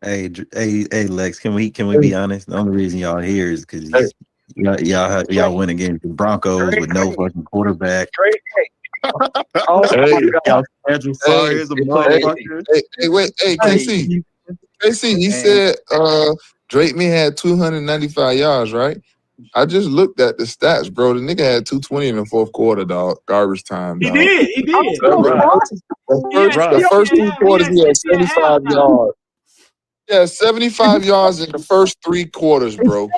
Hey, Lex. Can we be honest? The only reason y'all here is because y'all went against the Broncos with no fucking quarterback. Oh Hey, my God. Andrew Fire is a motherfucker. wait, KC. KC, he said Drake Maye had 295 yards, right? I just looked at the stats, bro. The nigga had 220 in the fourth quarter, dog. Garbage time, He dog. did. He did. The first two quarters, he had 75 yards. Yeah, 75 yards in the first three quarters, bro.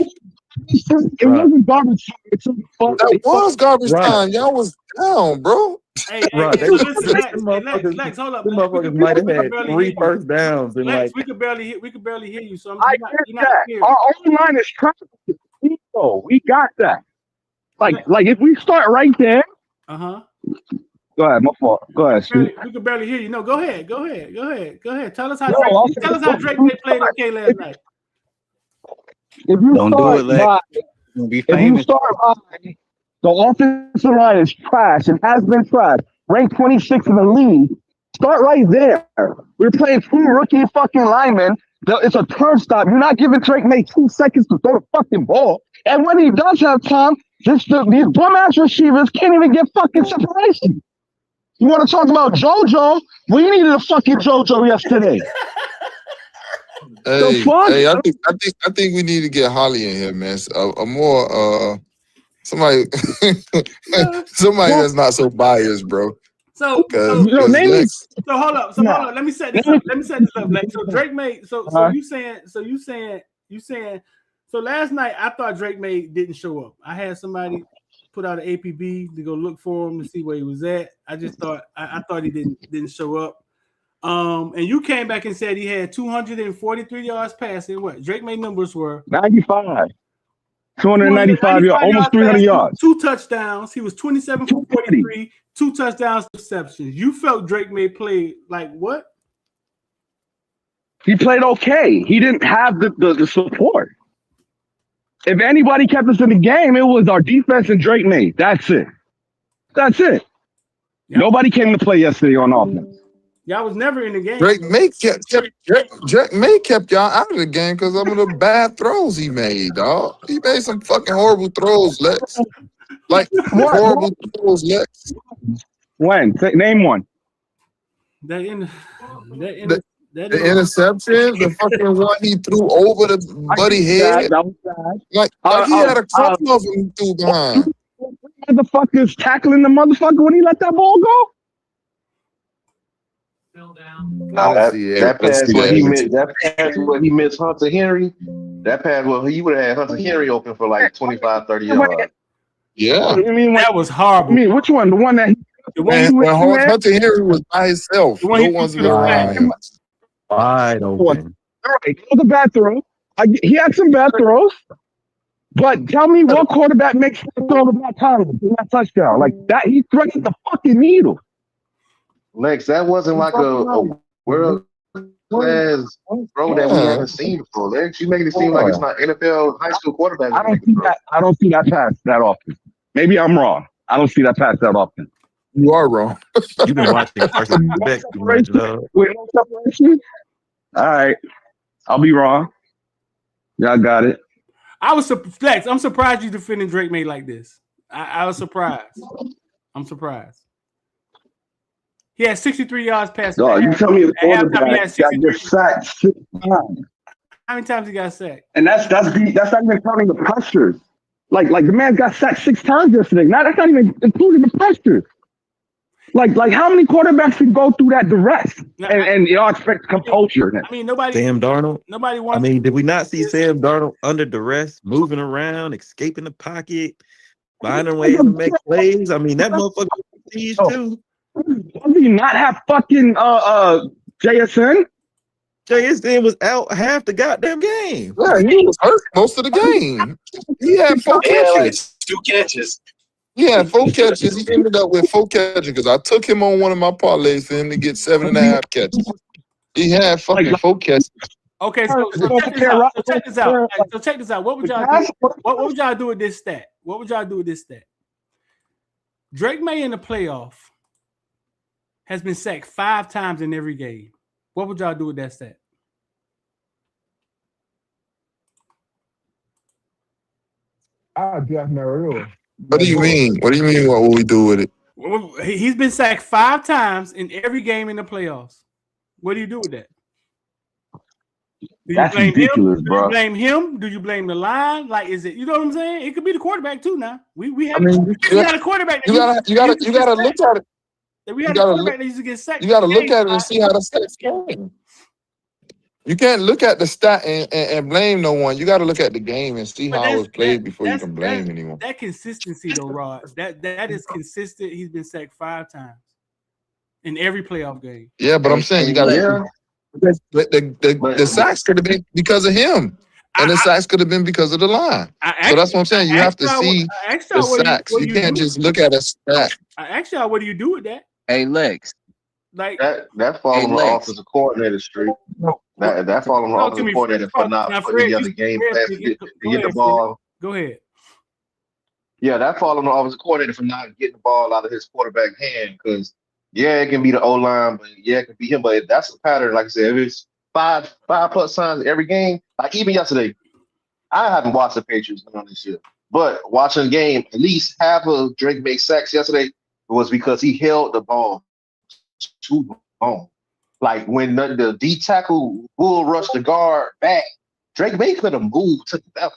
It wasn't garbage time. It's That was garbage time. Y'all was down, bro. Hey, Right, so listen, Lex, hold up. Them motherfuckers might have had 3 first downs and Lex, like we could barely hear you. So I you're get not that. here. Our own line is trash. We got that. Like if we start right there. Uh-huh. Go ahead, my fault. Go ahead, Steve. We could barely hear you. No, go ahead. Tell us how Drake Maye played okay last night. If you don't do it, Lex. If you start by the offensive line is trash and has been trash, ranked 26 in the league. Start right there. We're playing 2 rookie fucking linemen. It's a turn stop. You're not giving Drake Maye 2 seconds to throw the fucking ball. And when he does have time, these bum ass receivers can't even get fucking separation. You want to talk about JoJo? We needed a fucking JoJo yesterday. Hey, I think we need to get Holly in here, man. A more somebody that's not so biased, bro. So hold up. Let me set this up. Like, so Drake Maye. So you saying. So last night I thought Drake Maye didn't show up. I had somebody put out an APB to go look for him to see where he was at. I just thought I thought he didn't show up. And you came back and said he had 243 yards passing. What Drake Maye numbers were? 95. 295 yards, almost 300 yards. 2 touchdowns. He was 27 for 43, 2 touchdowns, receptions. You felt Drake Maye played like what? He played okay. He didn't have the support. If anybody kept us in the game, it was our defense and Drake Maye. That's it. Yep. Nobody came to play yesterday on offense. Y'all was never in the game. Drake Maye kept y'all out of the game because of the bad throws he made, dog. He made some fucking horrible throws, Lex. Like horrible throws, Lex. When? Name one. The interception, the fucking one he threw over the buddy head. That was bad. Like he had a couple of them threw behind. Motherfuckers tackling the motherfucker when he let that ball go. That pass where he missed Hunter Henry. That pass where he would have had Hunter Henry open for like 25, 30 yards. Yeah. That was horrible. I mean, which one? The one that Hunter Henry was by himself. No one's wide open. Right. It was a bad throw. He had some bad throws. But tell me what quarterback makes that throw about Thomas in that touchdown? Like that, he threaded the fucking needle. Lex, that wasn't like a world class throw that we haven't seen before. Lex, you making it seem like it's not NFL high school quarterback. I don't see that pass that often. Maybe I'm wrong. I don't see that pass that often. You are wrong. You've been watching Carson Beck too much, though. All right, I'll be wrong. Y'all got it. Lex, I'm surprised you defending Drake Maye like this. I was surprised. I'm surprised. He had 63 yards passing. You tell me the quarterback got sacked 6 times. How many times he got sacked? And that's not even counting the pressures. Like the man got sacked 6 times yesterday. Now that's not even including the pressures. Like how many quarterbacks can go through that duress and y'all expect composure? I mean, nobody. Sam Darnold. Nobody wants. I mean, did we not see Sam Darnold under duress, moving around, escaping the pocket, finding ways to make plays? I mean, that motherfucker sees too. Does he not have fucking JSN? JSN was out half the goddamn game. Yeah, he was hurt most of the game. He had 4 catches. Like 2 catches. He had 4 catches. He ended up with 4 catches because I took him on one of my parlays for him to get 7.5 catches. He had fucking 4 catches. Okay, so check this out. So check this out. What would y'all do? What would y'all do with this stat? Drake Maye in the playoff has been sacked 5 times in every game. What would y'all do with that stat? I draft Mariota. What do you mean? What do you mean? What will we do with it? He's been sacked 5 times in every game in the playoffs. What do you do with that? Do you blame ridiculous, him? bro. Do you blame him? Do you blame the line? Like, is it? You know what I'm saying? It could be the quarterback too. Now we have. I mean, we got a quarterback. You gotta look at it. We had a quarterback that used to get sacked. You gotta look at it and see how the stats going. You can't look at the stat and blame no one. You got to look at the game and see how it was played before you can blame anyone. That consistency, though, Rod, that is consistent. He's been sacked 5 times in every playoff game. Yeah, but I'm saying you got to. The sacks could have been because of him, and the sacks could have been because of the line. So that's what I'm saying. You have to see the sacks. You can't just look at a stat. I asked y'all, what do you do with that? Hey, Lex. Like that falling on the offensive coordinator street. That falling on the offensive coordinator for not putting together game plans to get the ball. Go ahead. Yeah, that falling on the offensive coordinator for not getting the ball out of his quarterback hand. Because it can be the O line, but it can be him. But that's a pattern. Like I said, if it's five plus signs every game, like even yesterday, I haven't watched the Patriots on this year, but watching the game, at least half of Drake Maye sacks yesterday was because he held the ball too long. Like when the D tackle bull rushed the guard back, Drake Maye could have moved to the left.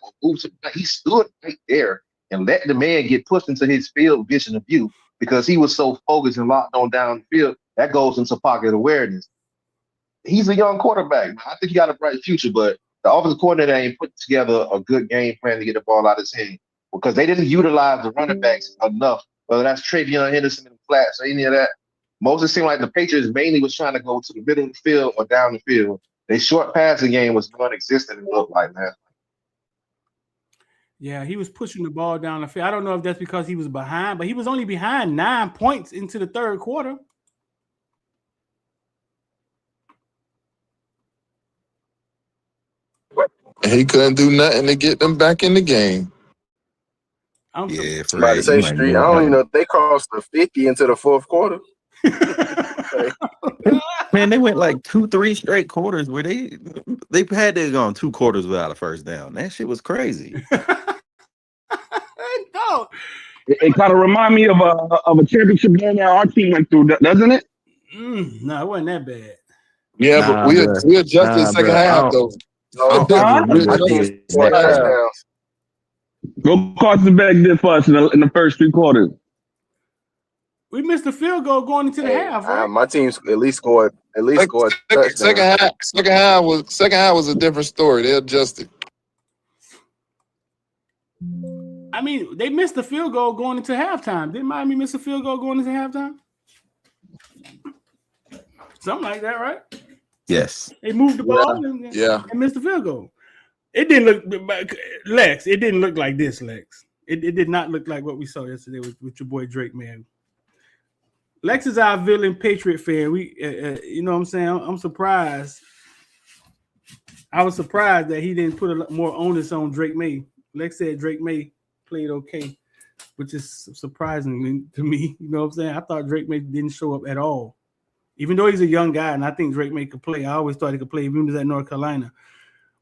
He stood right there and let the man get pushed into his field vision of view because he was so focused and locked on down the field. That goes into pocket awareness. He's a young quarterback. I think he got a bright future, but the offensive coordinator ain't put together a good game plan to get the ball out of his hand because they didn't utilize the running backs enough, whether that's Travion Henderson in the flats or any of that. Most of it seemed like the Patriots mainly was trying to go to the middle of the field or down the field. Their short passing game was non-existent, it looked like, man. Yeah, he was pushing the ball down the field. I don't know if that's because he was behind, but he was only behind 9 points into the third quarter. He couldn't do nothing to get them back in the game. I'm about to say, Street. I don't even know if they crossed the 50 into the fourth quarter. Man, they went like 2-3 straight quarters where they had to go on 2 quarters without a first down. That shit was crazy. No. It kind of remind me of a championship game that our team went through, doesn't it? No, it wasn't that bad. Yeah, but we adjusted second half though. Go quarterback did for us in the first 3 quarters. We missed a field goal going into the half, right? My team's at least scored. Second half was a different story. They adjusted. I mean, they missed the field goal going into halftime. Didn't Miami miss a field goal going into halftime? Something like that, right? Yes. They moved the ball and missed the field goal. It didn't look, Lex, it didn't look like this, Lex. It did not look like what we saw yesterday with your boy Drake, man. Lex is our villain Patriot fan. We, you know what I'm saying? I'm surprised. I was surprised that he didn't put a lot more onus on Drake Maye. Lex said Drake Maye played okay, which is surprising to me. You know what I'm saying? I thought Drake Maye didn't show up at all. Even though he's a young guy, and I think Drake Maye could play. I always thought he could play, even when he was at North Carolina.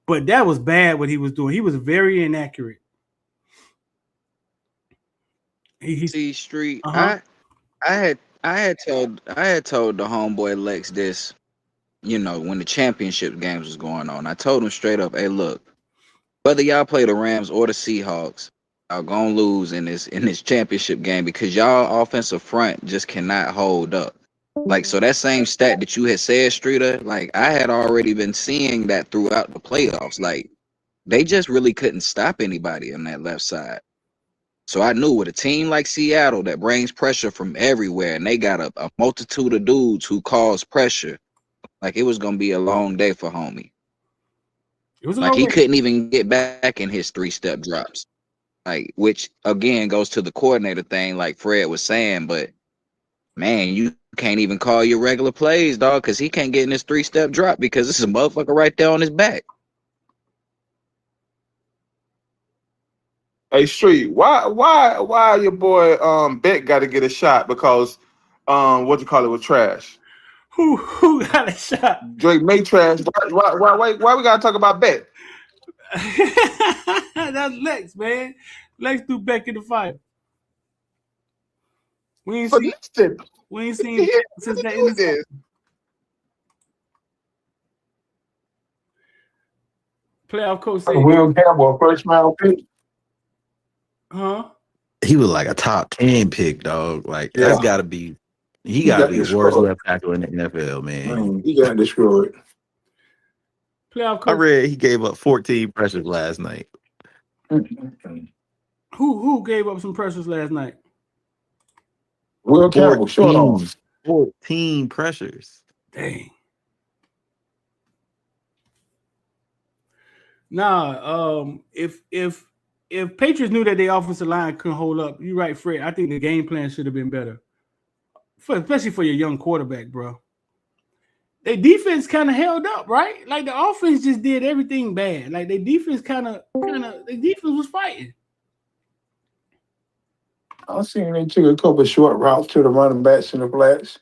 But that was bad what he was doing. He was very inaccurate. See, Street, I had told the homeboy Lex this, you know, when the championship games was going on. I told him straight up, hey, look, whether y'all play the Rams or the Seahawks, y'all gonna lose in this championship game because y'all offensive front just cannot hold up. Like, so that same stat that you had said, Streeter, like, I had already been seeing that throughout the playoffs. Like, they just really couldn't stop anybody on that left side. So I knew with a team like Seattle that brings pressure from everywhere, and they got a multitude of dudes who cause pressure, like, it was going to be a long day for homie. It was like he couldn't even get back in his 3-step drops. Like, which, again, goes to the coordinator thing, like Fred was saying, but, man, you can't even call your regular plays, dog, because he can't get in his 3-step drop because this is a motherfucker right there on his back. Hey, Street, why your boy Beck got to get a shot because what you call it was trash? Who got a shot? Drake Maye trash. Why we gotta talk about Beck? That's Lex, man. Lex threw Beck in the fight. We ain't seen since that interception. Playoff coach said Will Campbell, first round pick. Huh? He was like a top 10 pick, dog. Like that's gotta be he gotta be the worst left tackle in the NFL, man. He got destroyed. Playoff coach. I read he gave up 14 pressures last night. Who gave up some pressures last night? Will Campbell, short off. 14 pressures. Dang. Nah, if Patriots knew that their offensive line couldn't hold up, you're right, Fred. I think the game plan should have been better, especially for your young quarterback, bro. Their defense kind of held up, right? Like the offense just did everything bad. Like their defense their defense was fighting. I seen they took a couple of short routes to the running backs and the flats.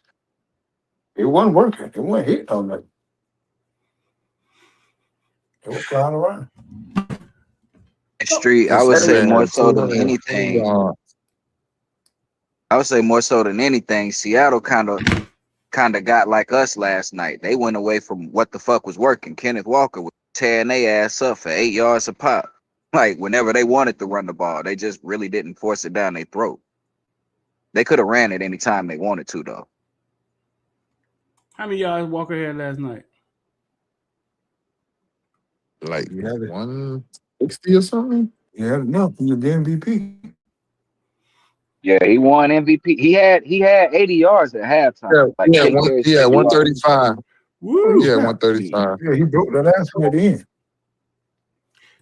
It wasn't working. It wasn't hitting on that. It was flying around. Street, I would say more so than anything. I would say more so than anything, Seattle kind of got like us last night. They went away from what the fuck was working. Kenneth Walker was tearing their ass up for 8 yards a pop. Like whenever they wanted to run the ball, they just really didn't force it down their throat. They could have ran it any time they wanted to, though. How many yards Walker had last night? Like 160 or something? Yeah, no, he was the MVP. Yeah, he won MVP. He had 80 yards at halftime. Yeah, he had 135. Woo! Yeah, 135. Yeah, he broke that ass at the end.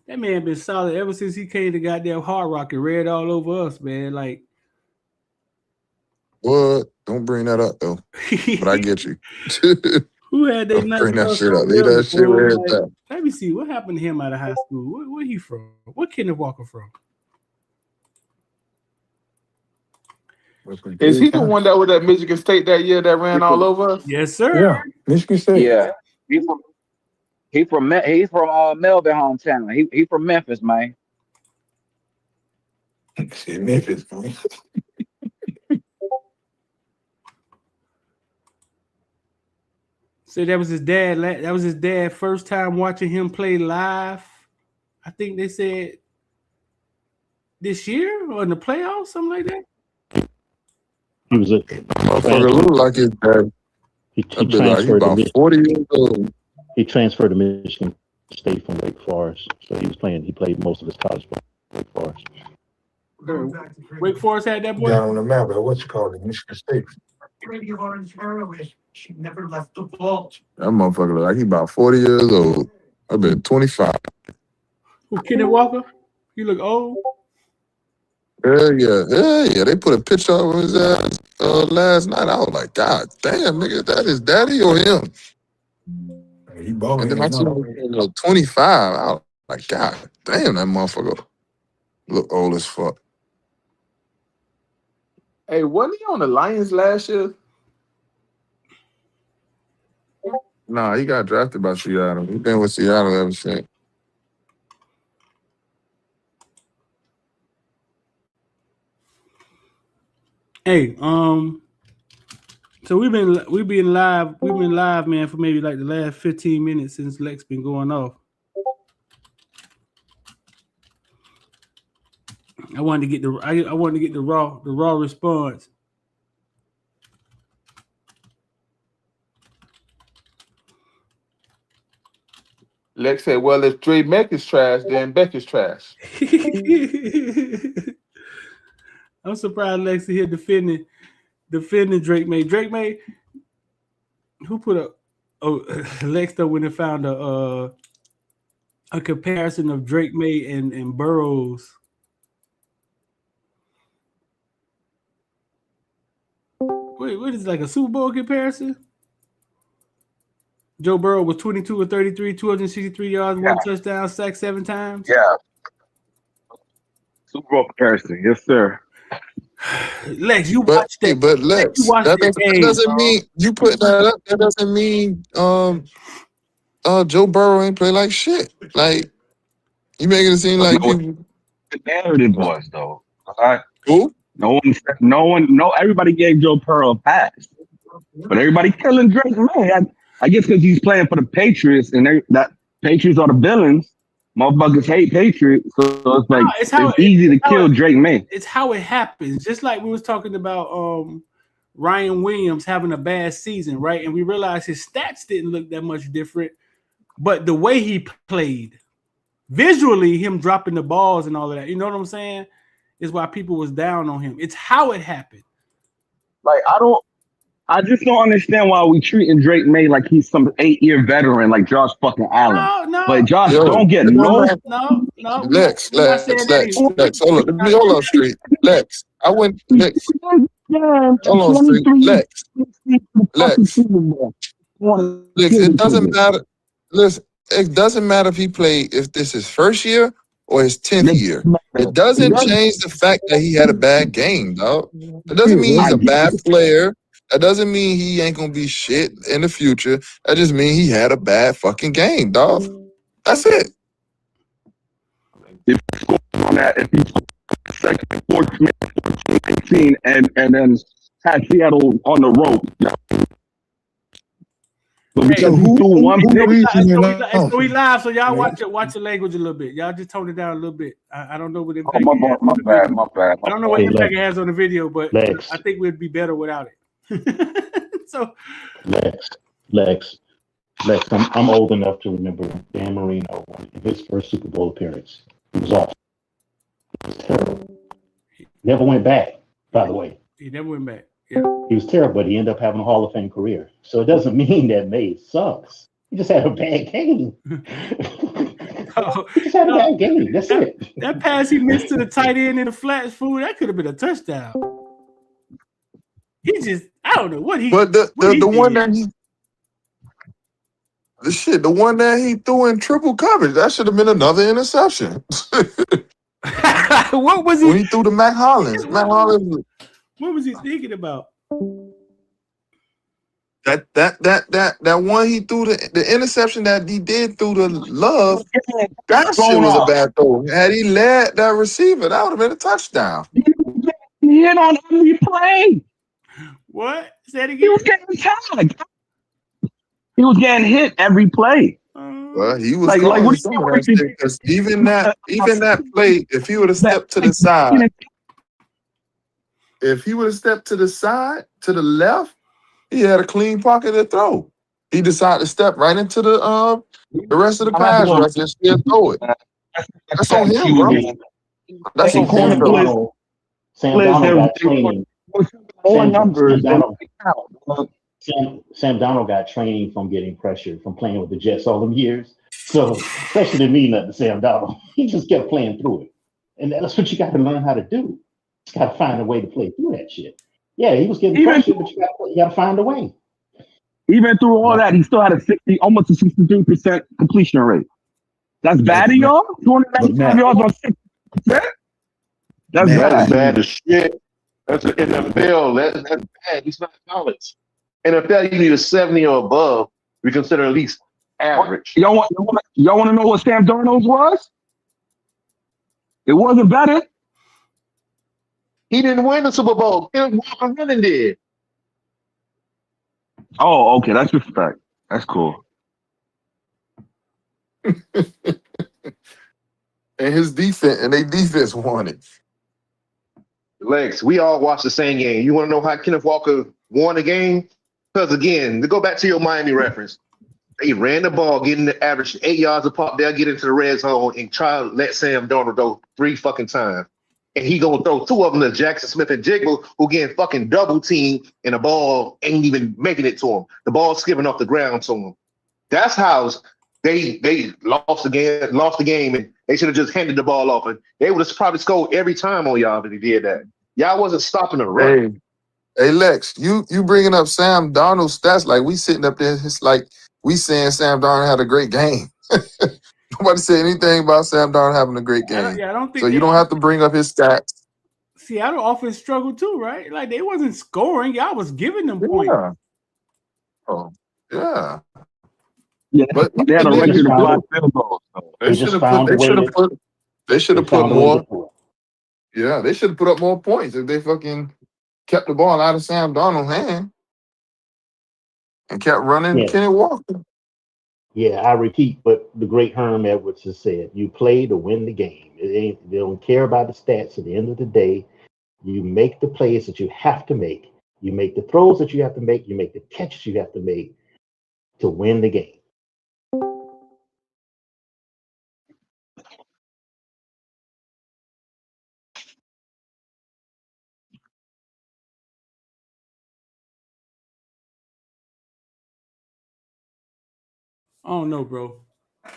That man been solid ever since he came to goddamn Hard Rock and read all over us, man. Like, what? Don't bring that up though. But I get you. Who had they not bring that shit up? Leave that shit where it's at. Let me see what happened to him out of high school. Where he from? What Kenneth Walker from? Is he the one that was at Michigan State that year that ran all over us? Yes, sir. Yeah, Michigan State. Yeah, he from Melbourne hometown. He from Memphis, man. Memphis, man. So that was his dad. That was his dad first time watching him play live. I think they said this year or in the playoffs, something like that. He was a look like his dad. He transferred about 40 years old. He transferred to Michigan State from Wake Forest, so he played most of his college ball at Wake Forest. Wake Forest had that boy down on the map. What's it called? Michigan State. She never left the vault. That motherfucker look like he about 40 years old. I've been 25. Who, Kenneth Walker? He look old. Yeah. They put a picture of his ass last night. I was like, God damn, nigga, that is daddy or him? He balling. And then I saw 25. I was like, God damn, that motherfucker look old as fuck. Hey, wasn't he on the Lions last year? Nah, he got drafted by Seattle. He's been with Seattle ever since. Hey, so we've been live, man, for maybe like the last 15 minutes since Lex been going off. I wanted to get the raw response. Lex said, well, if Drake Maye is trash, then Beck is trash. I'm surprised Lex here defending Drake Maye. Drake Maye, who put up? Oh, Lex though when they found a comparison of Drake Maye and Burrows. Wait, what is it, like a Super Bowl comparison? Joe Burrow was 22 or 33, 263 yards, one touchdown, sacked 7 times. Yeah. Super Bowl comparison, yes, sir. Lex, you watched that. But Lex, that doesn't mean you put that up. That doesn't mean Joe Burrow ain't play like shit. Like you making it seem like people. the narrative was, though. All right. Who? Everybody gave Joe Burrow a pass, but everybody killing Drake Maye. I guess because he's playing for the Patriots, and that Patriots are the villains. Motherfuckers hate Patriots, so it's like it's easy to kill Drake Maye. It's how it happens. Just like we was talking about Ryan Williams having a bad season, right? And we realized his stats didn't look that much different, but the way he played, visually, him dropping the balls and all of that, you know what I'm saying? Is why people was down on him. It's how it happened. Like I just don't understand why we treating Drake Maye like he's some 8-year veteran like Josh fucking Allen. No. But Josh don't get no. Lex. Hold on, straight. Lex. I went Lex. Hold on, straight. Lex. It doesn't matter. Listen, it doesn't matter if he played if this is first year or his 10th year. It doesn't change the fact that he had a bad game, dog. It doesn't mean he's a bad player. That doesn't mean he ain't gonna be shit in the future. That just means he had a bad fucking game, dog. That's it. If he's second, 14, 18, and then had Seattle on the road. But because we live, so y'all watch the language a little bit. Y'all just tone it down a little bit. I don't know what impact. My bad. I don't know what impact it has on the video, but I think we'd be better without it. So Lex, I'm old enough to remember Dan Marino in his first Super Bowl appearance. He was awful. It was terrible. Never went back, by the way. He never went back. Yeah. He was terrible, but he ended up having a Hall of Fame career. So it doesn't mean that Maye sucks. He just had a bad game. He just had a bad game. That's it. That pass he missed to the tight end in the flats, fool, that could have been a touchdown. He just, I don't know what he. But the one that the one that he threw in triple coverage, that should have been another interception. What was he? When he threw to Matt Hollins. What was he thinking about? That one he threw the interception that he did through the Love, that shit was a bad throw. Had he led that receiver, that would have been a touchdown. He hit on every play. What? Say it again. He was getting tagged. He was getting hit every play. Well, he was because even that play, if he would have stepped to the side, to the left, he had a clean pocket to throw. He decided to step right into the rest of the pass rush and still throw it. That's on him, bro. That's on him. Sam Donald got training. Sam Donald got training from getting pressured from playing with the Jets all them years. So pressure didn't mean nothing to Sam Donald. He just kept playing through it. And that's what you got to learn how to do. You just got to find a way to play through that shit. Yeah, he was getting pressure, but you got to find a way. Even through all that, he still had almost a 63% completion rate. That's bad, y'all? 295 yards on 6%? That's bad as shit. That's an NFL. That's bad. He's not college. NFL, you need a 70 or above. We consider at least average. Y'all want to know what Sam Darnold's was? It wasn't better. He didn't win the Super Bowl. Kenneth Walker running did. Oh, okay. That's respect. That's cool. And his defense, and their defense won it. Lex, we all watched the same game. You want to know how Kenneth Walker won the game? Because again, to go back to your Miami reference, they ran the ball, getting the average 8 yards a pop. They'll get into the red zone and try to let Sam Darnold go 3 fucking times. And he gonna throw 2 of them to Jackson Smith and Jigba, who getting fucking double teamed, and the ball ain't even making it to him. The ball skipping off the ground to him. That's how they lost the game, and they should have just handed the ball off. And they would have probably scored every time on y'all if they did that. Y'all wasn't stopping the run. Hey Lex, you bringing up Sam Darnold's stats like we sitting up there. It's like we saying Sam Darnold had a great game. Nobody said anything about Sam Darnold having a great game. I don't think so. You don't have to bring up his stats. Seattle offense struggled too, right? Like they wasn't scoring. Y'all was giving them points. Oh, yeah. Yeah, but they had a record of 5 field goals. They should have put more. Yeah, they should have put up more points if they fucking kept the ball out of Sam Darnold's hand and kept running Kenny Walker. Yeah, I repeat what the great Herm Edwards has said. You play to win the game. They don't care about the stats. At the end of the day, you make the plays that you have to make. You make the throws that you have to make. You make the catches you have to make to win the game. I don't know, bro. I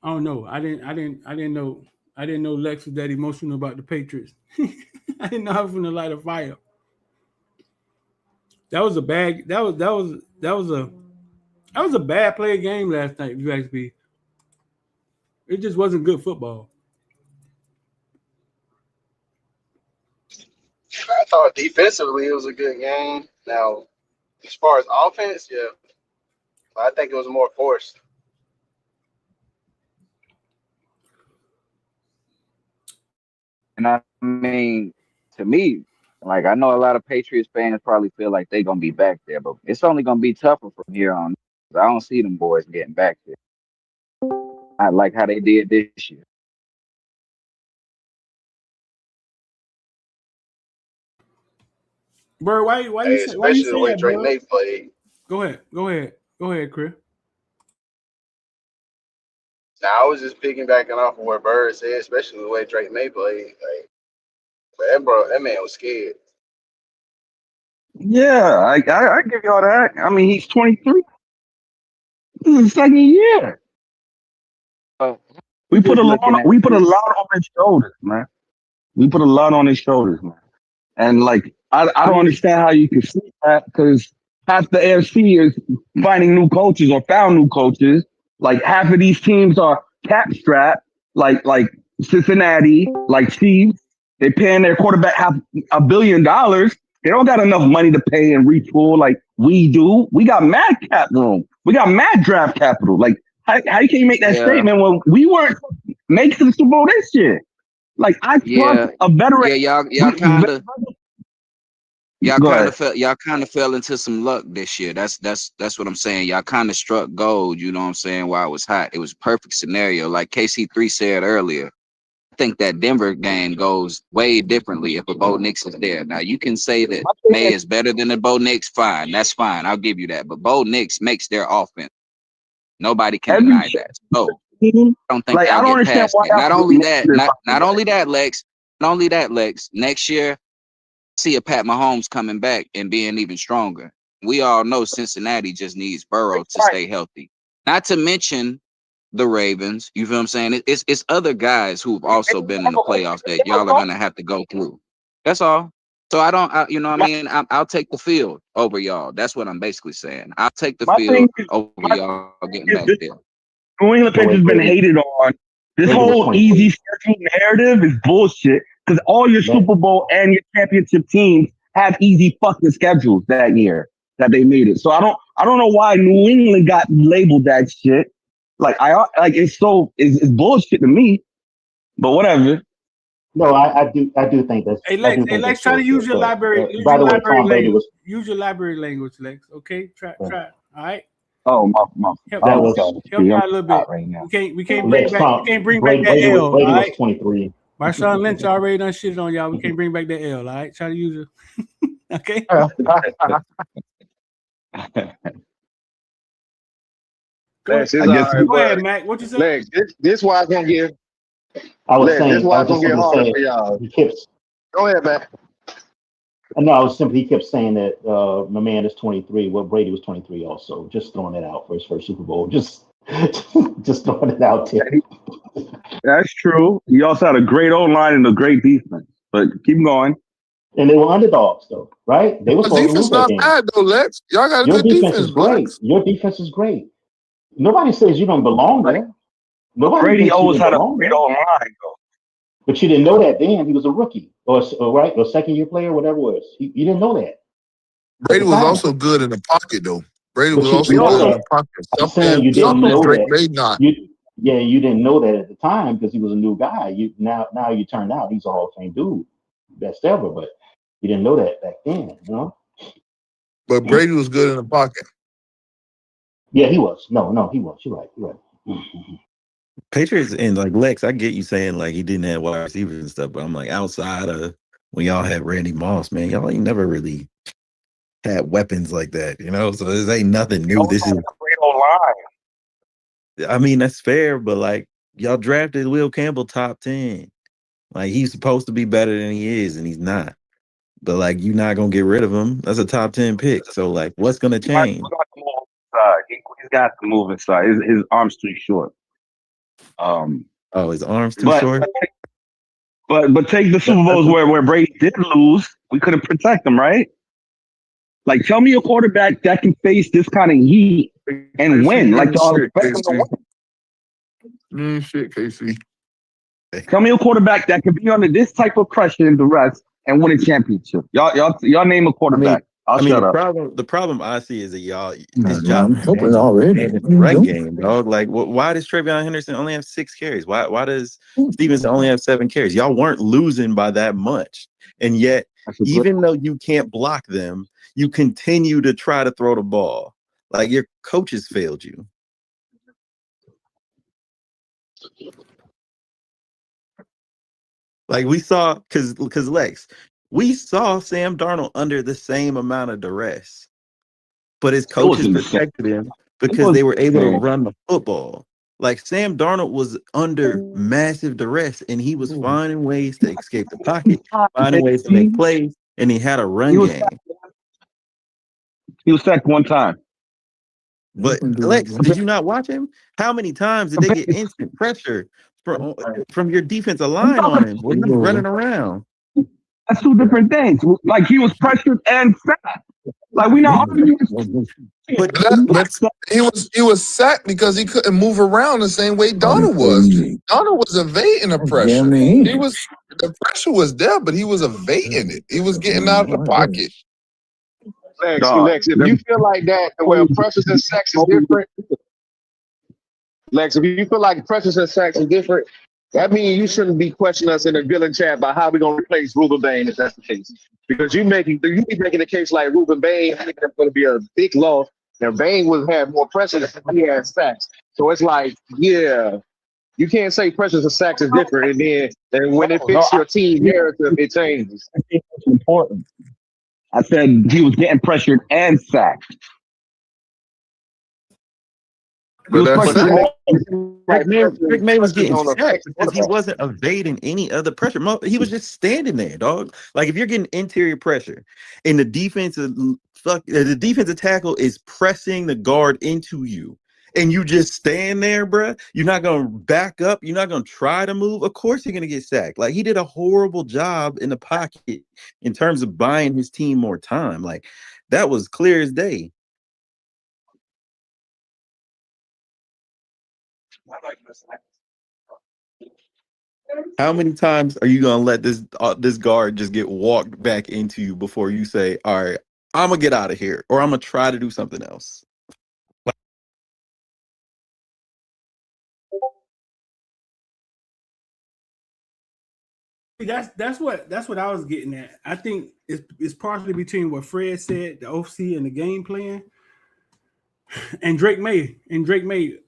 don't know. I didn't know Lex was that emotional about the Patriots. I didn't know I was gonna light a fire. That was a bad play game last night, if you ask me. It just wasn't good football. I thought defensively it was a good game. Now, as far as offense, yeah, I think it was more forced. And I mean, to me, like I know a lot of Patriots fans probably feel like they're gonna be back there, but it's only gonna be tougher from here on. I don't see them boys getting back there. I like how they did this year. Bro, why you say the way that, Drake bro? Maye played. Go ahead, Chris. Now, I was just piggybacking off of what Bird said, especially the way Drake Maye played. Like, that man was scared. Yeah, I give y'all that. I mean, he's 23. This is the second year. We put a lot on his shoulders, man. We put a lot on his shoulders, man. And like, I don't understand how you can see that, because half the AFC is finding new coaches or found new coaches. Like half of these teams are cap strapped, like Cincinnati, like Chiefs. They're paying their quarterback $500 million. They don't got enough money to pay and retool like we do. We got mad cap room. We got mad draft capital. Like, how can you make that statement when we weren't making the Super Bowl this year? Like, I trust a veteran. Yeah, y'all kind of fell into some luck this year. That's what I'm saying. Y'all kind of struck gold, you know what I'm saying, while it was hot. It was a perfect scenario. Like KC3 said earlier, I think that Denver game goes way differently if a Bo Nix is there. Now, you can say that May is better than a Bo Nix. Fine. That's fine. I'll give you that. But Bo Nix makes their offense. Nobody can deny that. So, I don't think y'all get past that. Not only that, Lex, next year, see a Pat Mahomes coming back and being even stronger. We all know Cincinnati just needs Burrow to stay healthy. Not to mention the Ravens. You feel what I'm saying? It's other guys who've also been in the playoffs that y'all are gonna have to go through. That's all. So you know what I mean? I'll take the field over y'all. That's what I'm basically saying. I'll take the field over y'all getting back there. New England Patriots been hated on. This whole easy schedule narrative is bullshit, because all your Super Bowl and your championship teams have easy fucking schedules that year that they made it. So I don't know why New England got labeled that shit. Like it's bullshit to me. But whatever. No, I do think that's. Hey Lex, try to use your library. By the way, Tom Brady was. Use your library language, Lex. Okay, try. All right. Oh my. Help me out a little bit. Right now. We can't bring back that L. Brady was 23. Marshawn Lynch already done shit on y'all. We can't bring back that L. All right, try to use it. Okay. Go ahead, Mac. What you say? Lex, this why it's gonna get. This why it's gonna get harder for y'all. Go ahead, man. No, he kept saying that my man is 23. Well, Brady was 23 also. Just throwing it out for his first Super Bowl. Just throwing it out there. That's true. He also had a great O-line and a great defense. But keep going. And they were underdogs, though, right? They were supposed to lose that game. Bad though, Lex. Y'all got a good defense. Is great. Your defense is great. Nobody says you don't belong there. Brady always had a great O-line, though. But you didn't know that then. He was a rookie, or second-year player, whatever it was. You didn't know that. Brady was also good in the pocket, though. Brady was also good in the pocket. I'm saying you didn't know that. Drake Maye not. Yeah, you didn't know that at the time because he was a new guy. Now you turned out he's a Hall of Fame dude, best ever. But you didn't know that back then, you know. But Brady was good in the pocket. Yeah, he was. No, he was. You're right. You're right. Mm-hmm. Patriots and like Lex, I get you saying like he didn't have wide receivers and stuff, but I'm like outside of when y'all had Randy Moss, man, y'all ain't never really had weapons like that, you know. So this ain't nothing new. This is great online. I mean, that's fair, but like y'all drafted Will Campbell top 10. Like he's supposed to be better than he is, and he's not. But like you're not gonna get rid of him. That's a top 10 pick. So like what's gonna change? He's got to move inside. His arm's too short. His arm's too short. But take the Super Bowls where Brady did lose, we couldn't protect him, right? Like, tell me a quarterback that can face this kind of heat and win. Like, y'all expect him to win. Shit, KC. Tell me a quarterback that can be under this type of pressure and duress and win a championship. Y'all name a quarterback. Shut up. The problem I see is that y'all I'm hoping already. Run game, dog. Like, why does Travion Henderson only have 6 carries? Why does Stevenson only have 7 carries? Y'all weren't losing by that much, and yet even though you can't block them, you continue to try to throw the ball. Like your coaches failed you. Like we saw, because Lex, we saw Sam Darnold under the same amount of duress, but his coaches protected him because they were able to run the football. Like Sam Darnold was under massive duress, and he was finding ways to escape the pocket, finding ways to make plays, and he had a run game. He was sacked one time. But Lex, did you not watch him? How many times did they get instant pressure from your defensive line on him when he's running around? That's 2 different things. Like he was pressured and sacked. Like we not arguing. But he was sacked because he couldn't move around the same way Donald was. Donald was evading the pressure. The pressure was there, but he was evading it. He was getting out of the pocket. Lex, if you feel like that, well, pressures and sacks is different. Lex, if you feel like pressures and sacks are different, that means you shouldn't be questioning us in the villain chat about how we're going to replace Ruben Bain if that's the case. Because you be making a case like Ruben Bain, I think that's going to be a big loss. Now, Bain would have more pressure than he has sacks. So it's like, yeah, you can't say pressures and sacks is different. And then when it fits your team narrative, it changes. I think that's important. I said he was getting pressured and sacked. Drake Maye was getting sacked because he wasn't evading any other pressure. He was just standing there, dog. Like if you're getting interior pressure and the defensive tackle is pressing the guard into you, and you just stand there, bruh, you're not gonna back up, you're not gonna try to move. Of course you're gonna get sacked. Like he did a horrible job in the pocket in terms of buying his team more time. Like that was clear as day. How many times are you gonna let this guard just get walked back into you before you say, all right, I'm gonna get out of here, or I'm gonna try to do something else? That's what I was getting at. I think it's partially between what Fred said, the OC and the game plan, and Drake Maye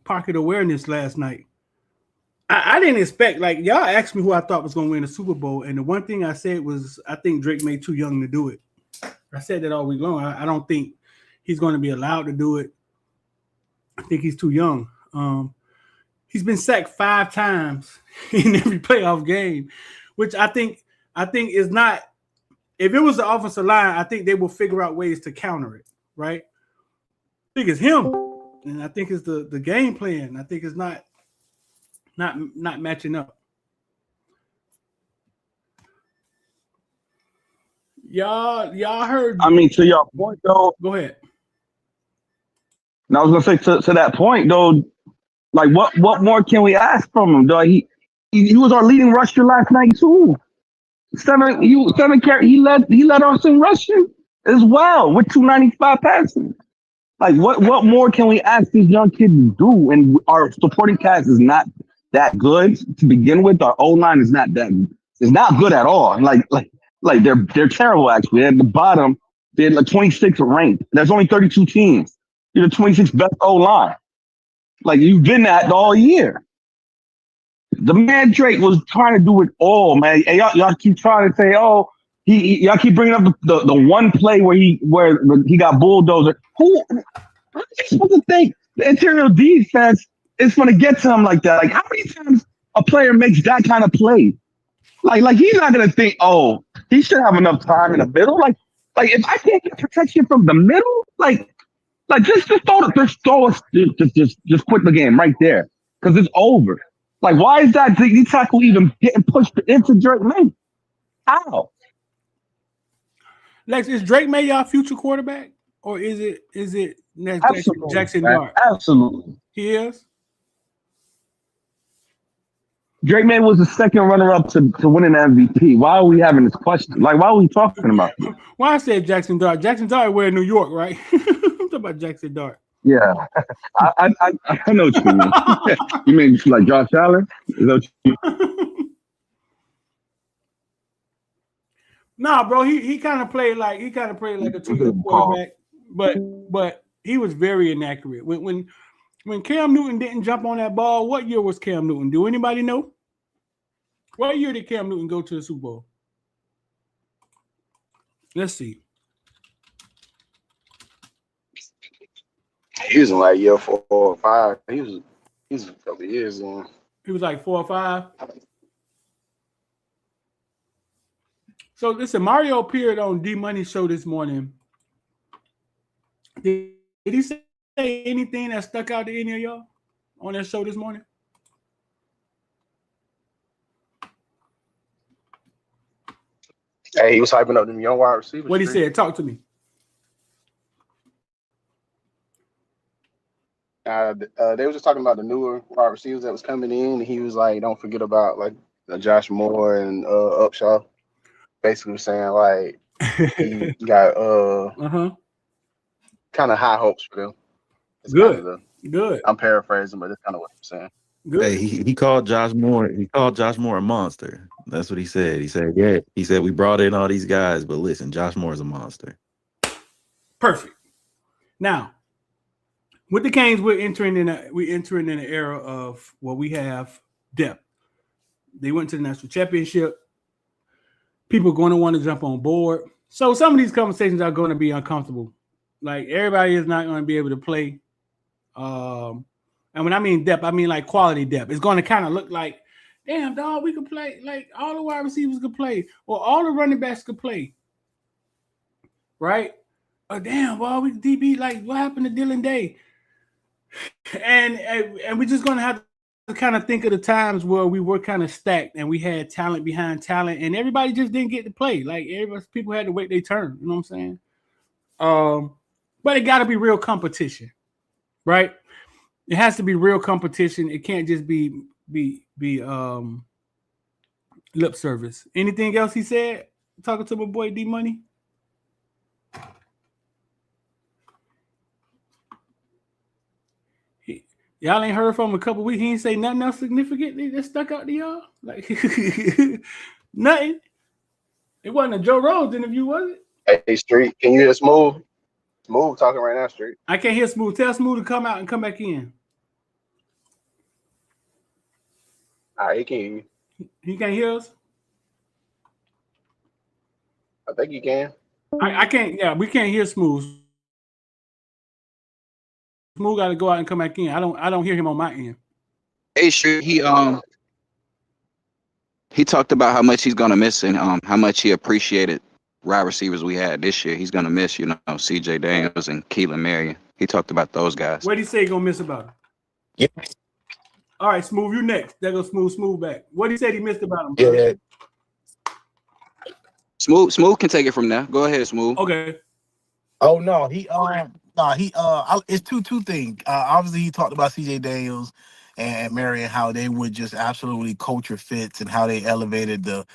pocket awareness last night. I didn't expect, like, y'all asked me who I thought was going to win the Super Bowl, and the one thing I said was I think Drake Maye too young to do it. I said that all week long. I don't think he's going to be allowed to do it. I think he's too young. He's been sacked 5 times in every playoff game, which I think is not. If it was the offensive line, I think they will figure out ways to counter it, right? I think it's him, and I think it's the game plan. I think it's not matching up. Y'all heard. I mean, to your point though. Go ahead. And I was gonna say to that point though, like what more can we ask from him? Though he was our leading rusher last night too. 7 carry. He led us in rushing as well with 295 passing. Like, what more can we ask these young kids to do? And our supporting cast is not that good to begin with. Our O-line is not good at all. Like they're terrible actually. At the bottom, they're like 26th ranked. There's only 32 teams. You're the 26th best O-line. Like, you've been that all year. The man Drake was trying to do it all, man. And y'all keep trying to say, oh, y'all keep bringing up the one play where he got bulldozer. Who supposed to think the interior defense is going to get to him like that? Like, how many times a player makes that kind of play? Like he's not going to think, oh, he should have enough time in the middle. Like if I can't get protection from the middle, just quit the game right there because it's over. Like, why is that the tackle even getting pushed into Drake Maye? How? Lex, is Drake Maye your future quarterback, or is it Jackson Dart? Absolutely, he is. Drake Maye was the second runner-up to win an MVP. Why are we having this question? Like, why are we talking about this? Why I said Jackson Dart? Jackson Dart, we're in New York, right? I'm talking about Jackson Dart. Yeah, I know what you mean. You mean like Josh Allen? Is that what you Nah, bro, he kind of played like a 2-year quarterback, but he was very inaccurate. When Cam Newton didn't jump on that ball, what year was Cam Newton? Do anybody know? What year did Cam Newton go to the Super Bowl? Let's see. He was in like year 4 or 5. He was a couple of years in. He was like 4 or 5. So listen, Mario appeared on D Money show this morning. Did he say anything that stuck out to any of y'all on that show this morning? Hey, he was hyping up them young wide receivers. What he said? Talk to me. They were just talking about the newer wide receivers that was coming in, and he was like, "Don't forget about like Josh Moore and Upshaw." Basically saying like he got kind of high hopes for them. It's Good. I'm paraphrasing, but it's kind of what I'm saying. Good. Hey, he called Josh Moore. He called Josh Moore a monster. That's what he said. He said, "Yeah." He said, "We brought in all these guys, but listen, Josh Moore is a monster." Perfect. Now, with the Canes, we're entering in an era of we have depth. They went to the national championship. People are going to want to jump on board. So some of these conversations are going to be uncomfortable. Like, everybody is not going to be able to play. And when I mean depth, I mean like quality depth. It's going to kind of look like, damn, dog, we could play. Like, all the wide receivers could play, or all the running backs could play. Right? Oh, damn, well, we DB, like, what happened to Dylan Day? And we're just going to have to kind of think of the times where we were kind of stacked and we had talent behind talent, and everybody just didn't get to play. Like, people had to wait their turn. You know what I'm saying? But it got to be real competition, right? It has to be real competition. It can't just be lip service. Anything else he said? Talking to my boy D Money. Y'all ain't heard from him a couple weeks. He ain't say nothing else significant that stuck out to y'all. Like nothing. It wasn't a Joe Rose interview, was it? Hey, Street, can you hear Smooth? Smooth talking right now, Street. I can't hear Smooth. Tell Smooth to come out and come back in. All right, he can hear you. He can't hear us? I think he can. I can't. Yeah, we can't hear Smooth. Smooth got to go out and come back in. I don't hear him on my end. Hey, Street, he talked about how much he's gonna miss and how much he appreciated wide receivers we had this year. He's gonna miss, C.J. Daniels and Keelan Marion. He talked about those guys. What did he say he gonna miss about him? Yeah. All right, Smooth, you next. There goes Smooth back. What did he say he missed about him? Yeah. Smooth can take it from there. Go ahead, Smooth. Okay. Oh no, it's two things. Obviously he talked about C.J. Daniels and Marion, how they were just absolutely culture fits and how they elevated the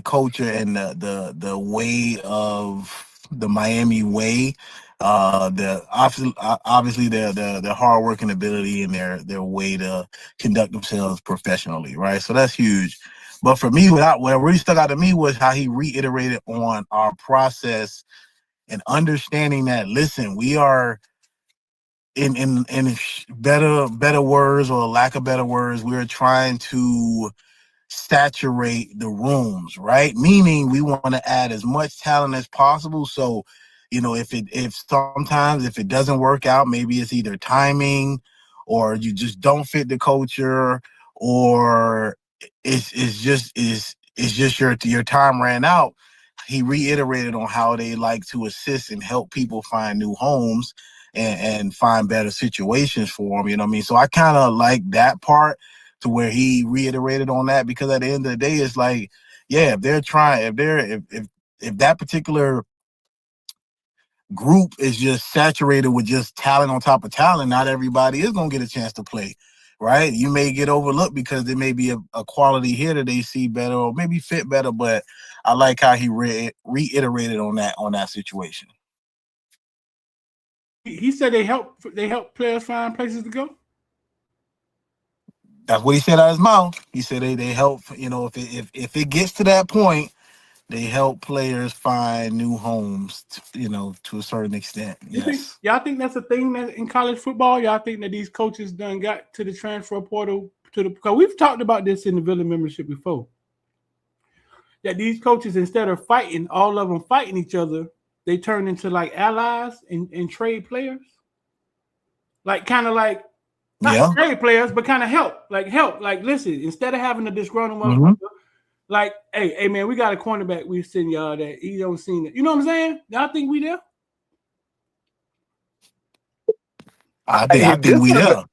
culture and the way of the Miami way. obviously their hard working ability and their way to conduct themselves professionally, right? So that's huge. But for me, what really stuck out to me was how he reiterated on our process and understanding that, listen, we are in better words or lack of better words, we're trying to saturate the rooms, right? Meaning we want to add as much talent as possible. So, if sometimes if it doesn't work out, maybe it's either timing or you just don't fit the culture, or it's just your time ran out. He reiterated on how they like to assist and help people find new homes and find better situations for them. You know what I mean? So I kind of like that part, to where he reiterated on that, because at the end of the day, it's like, yeah, if that particular group is just saturated with just talent on top of talent, not everybody is going to get a chance to play, right? You may get overlooked because there may be a quality here that they see better or maybe fit better, but I like how he reiterated on that situation. He said they help players find places to go. That's what he said out of his mouth. He said they help, if it gets to that point, they help players find new homes, to a certain extent. Yes. Y'all think that's a thing that in college football? Y'all think that these coaches done got to the transfer portal because we've talked about this in the Villain membership before. That these coaches, instead of fighting, all of them fighting each other, they turn into like allies and trade players. Like kind of like not trade players, but kind of help. Like, listen, instead of having a disgruntled motherfucker, like, hey, man, we got a cornerback we send y'all that he don't see it. You know what I'm saying? Y'all think we there? I think we there.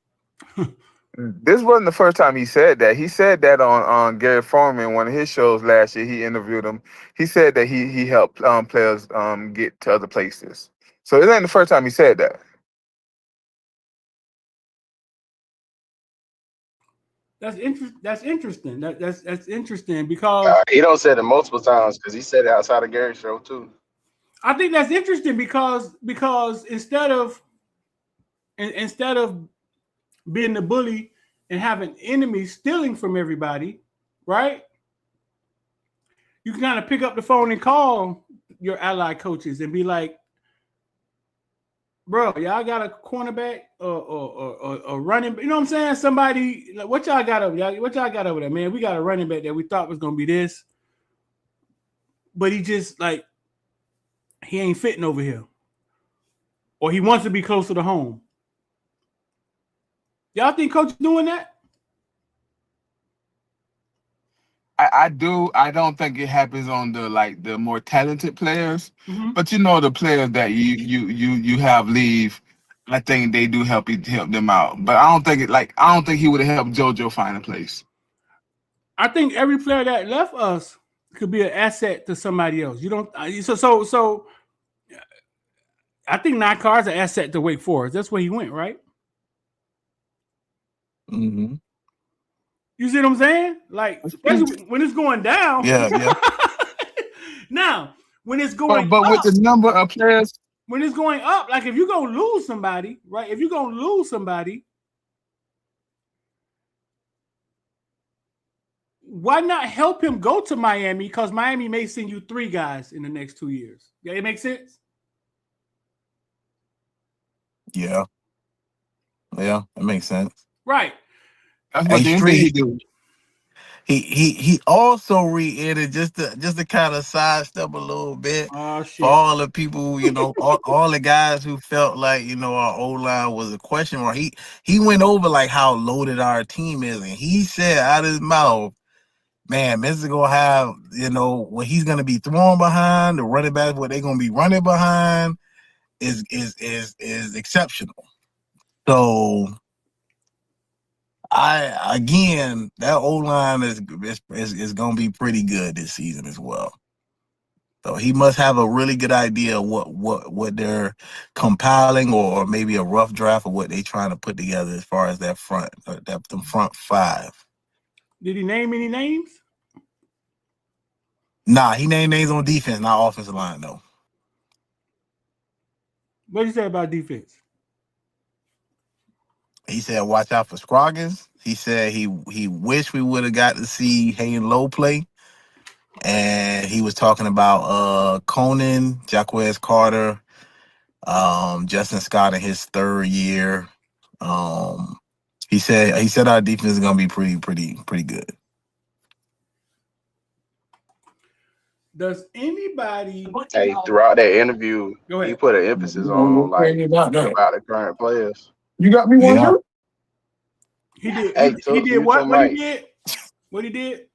This wasn't the first time he said that. He said that on Gary Foreman, one of his shows last year. He interviewed him. He said that he helped players get to other places. So it ain't the first time he said that. That's interesting. That's interesting because he don't say it multiple times because he said it outside of Gary's show too. I think that's interesting because instead of being the bully and having enemies stealing from everybody, right? You can kind of pick up the phone and call your ally coaches and be like, bro, y'all got a cornerback or running, you know what I'm saying? Somebody, like, what y'all got over there, man? We got a running back that we thought was gonna be this, but he just like he ain't fitting over here, or he wants to be closer to home. Y'all think coach doing that? I do. I don't think it happens on the more talented players, but the players that you have leave, I think they do help them out. But I don't think he would have helped JoJo find a place. I think every player that left us could be an asset to somebody else. You don't. So I think Nakar's an asset to Wake Forest. That's where he went, right? Mm-hmm. You see what I'm saying? Like, especially when it's going down. Yeah. Now, when it's going but up, with the number of players, when it's going up, like if you're gonna lose somebody, right? If you're gonna lose somebody, why not help him go to Miami? Because Miami may send you 3 guys in the next 2 years. Yeah, it makes sense. Yeah, it makes sense. Right. That's what the NBA do. He also reiterated just to kind of sidestep a little bit for all the people, all the guys who felt like our O-line was a question mark. He went over like how loaded our team is, and he said out of his mouth, man, this is gonna have what he's gonna be throwing behind the running back, what they're gonna be running behind is exceptional. So that O-line is gonna be pretty good this season as well. So he must have a really good idea of what they're compiling, or maybe a rough draft of what they're trying to put together as far as that front 5. Did he name any names? Nah, he named names on defense, not offensive line though. What did you say about defense? He said, "Watch out for Scroggins." He said he wished we would have got to see Hayden Lowe play, and he was talking about Conan, Jaquez Carter, Justin Scott in his third year. He said our defense is gonna be pretty good. Does anybody throughout that interview he put an emphasis on like about the current players? You got me one too? He did. Hey, he did what? What he did? What he did?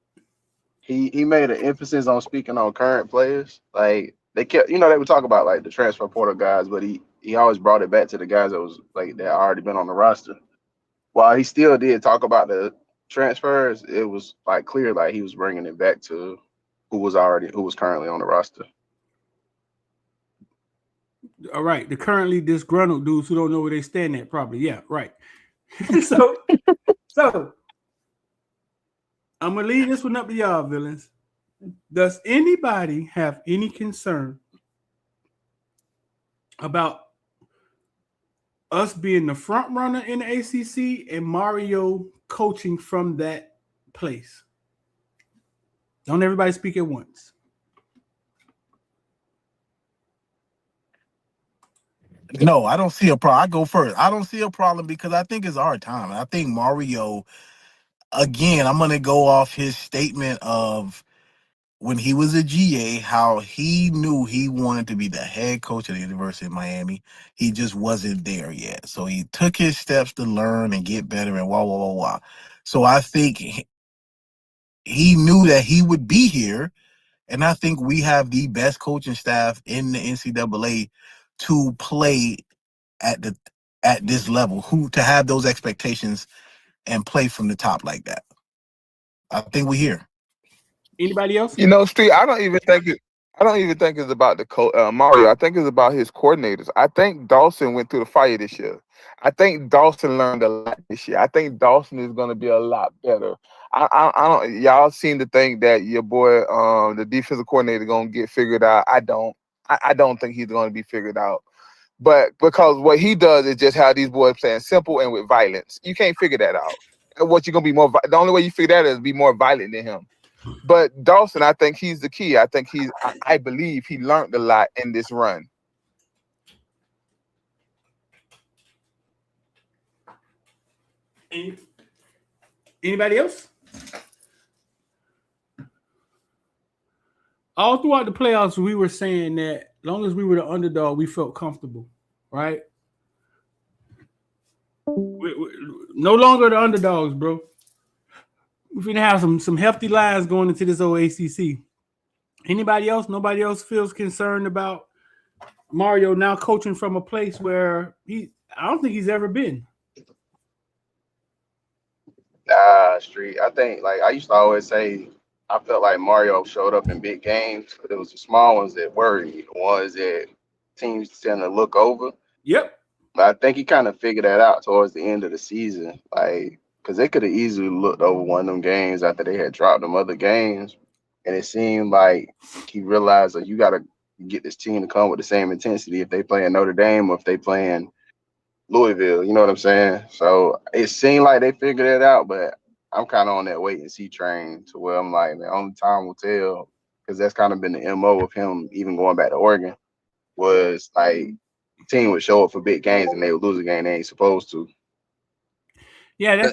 He made an emphasis on speaking on current players. Like they kept, they would talk about like the transfer portal guys, but he always brought it back to the guys that was like that already been on the roster. While he still did talk about the transfers, it was like clear like he was bringing it back to who was currently on the roster. All right, the currently disgruntled dudes who don't know where they stand at, probably. Yeah, right. so I'm gonna leave this one up to y'all, villains. Does anybody have any concern about us being the front runner in the ACC and Mario coaching from that place? Don't everybody speak at once. No, I don't see a problem. I go first. I don't see a problem because I think it's our time. I think Mario, again, I'm going to go off his statement of when he was a GA, how he knew he wanted to be the head coach of the University of Miami. He just wasn't there yet. So he took his steps to learn and get better and . So I think he knew that he would be here. And I think we have the best coaching staff in the NCAA to play at this level, to have those expectations and play from the top like that. I think we're here. Anybody else? Steve, I don't even think it's about the Mario. I think it's about his coordinators. I think Dawson went through the fire this year. I think Dawson learned a lot this year. I think Dawson is going to be a lot better. I don't. Y'all seem to think that your boy, the defensive coordinator, going to get figured out. I don't. I don't think he's going to be figured out. But because what he does is just have these boys playing simple and with violence. You can't figure that out. And what you're going to be more. The only way you figure that is be more violent than him. But Dawson, I think he's the key. I think I believe he learned a lot in this run. Anybody else? All throughout the playoffs, we were saying that as long as we were the underdog, we felt comfortable, right? We no longer the underdogs, bro. We're going to have some hefty lines going into this old ACC. Anybody else? Nobody else feels concerned about Mario now coaching from a place where I don't think he's ever been. Street. I think, like I used to always say, I felt like Mario showed up in big games, but it was the small ones that worried me, the ones that teams tend to look over. Yep. But I think he kind of figured that out towards the end of the season, like because they could have easily looked over one of them games after they had dropped them other games, and it seemed like he realized that you got to get this team to come with the same intensity if they play in Notre Dame or if they play in Louisville. You know what I'm saying? So it seemed like they figured it out, but I'm kind of on that wait and see train to where I'm like, man, only time will tell, because that's kind of been the MO of him even going back to Oregon, was like the team would show up for big games and they would lose a game they ain't supposed to. Yeah,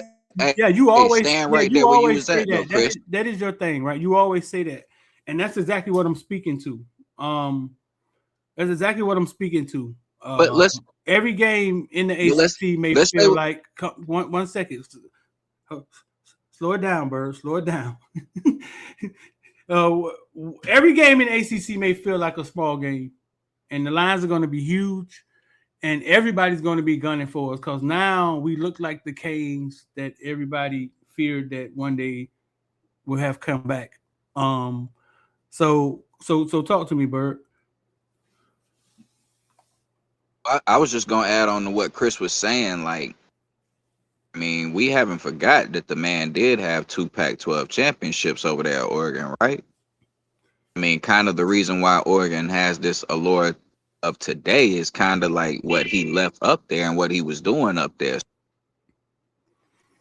you always stand right there where you was at, though, Chris. That is your thing, right? You always say that, and that's exactly what I'm speaking to. That's exactly what I'm speaking to. But every game in the ACC may feel like one second. Slow it down, Bird. Slow it down. Every game in ACC may feel like a small game, and the lines are going to be huge, and everybody's going to be gunning for us because now we look like the Canes that everybody feared that one day will have come back. So talk to me, Bird. I was just going to add on to what Chris was saying. Like, I mean, we haven't forgot that the man did have 2 Pac-12 championships over there at Oregon, right? I mean, kind of the reason why Oregon has this allure of today is kind of like what he left up there and what he was doing up there.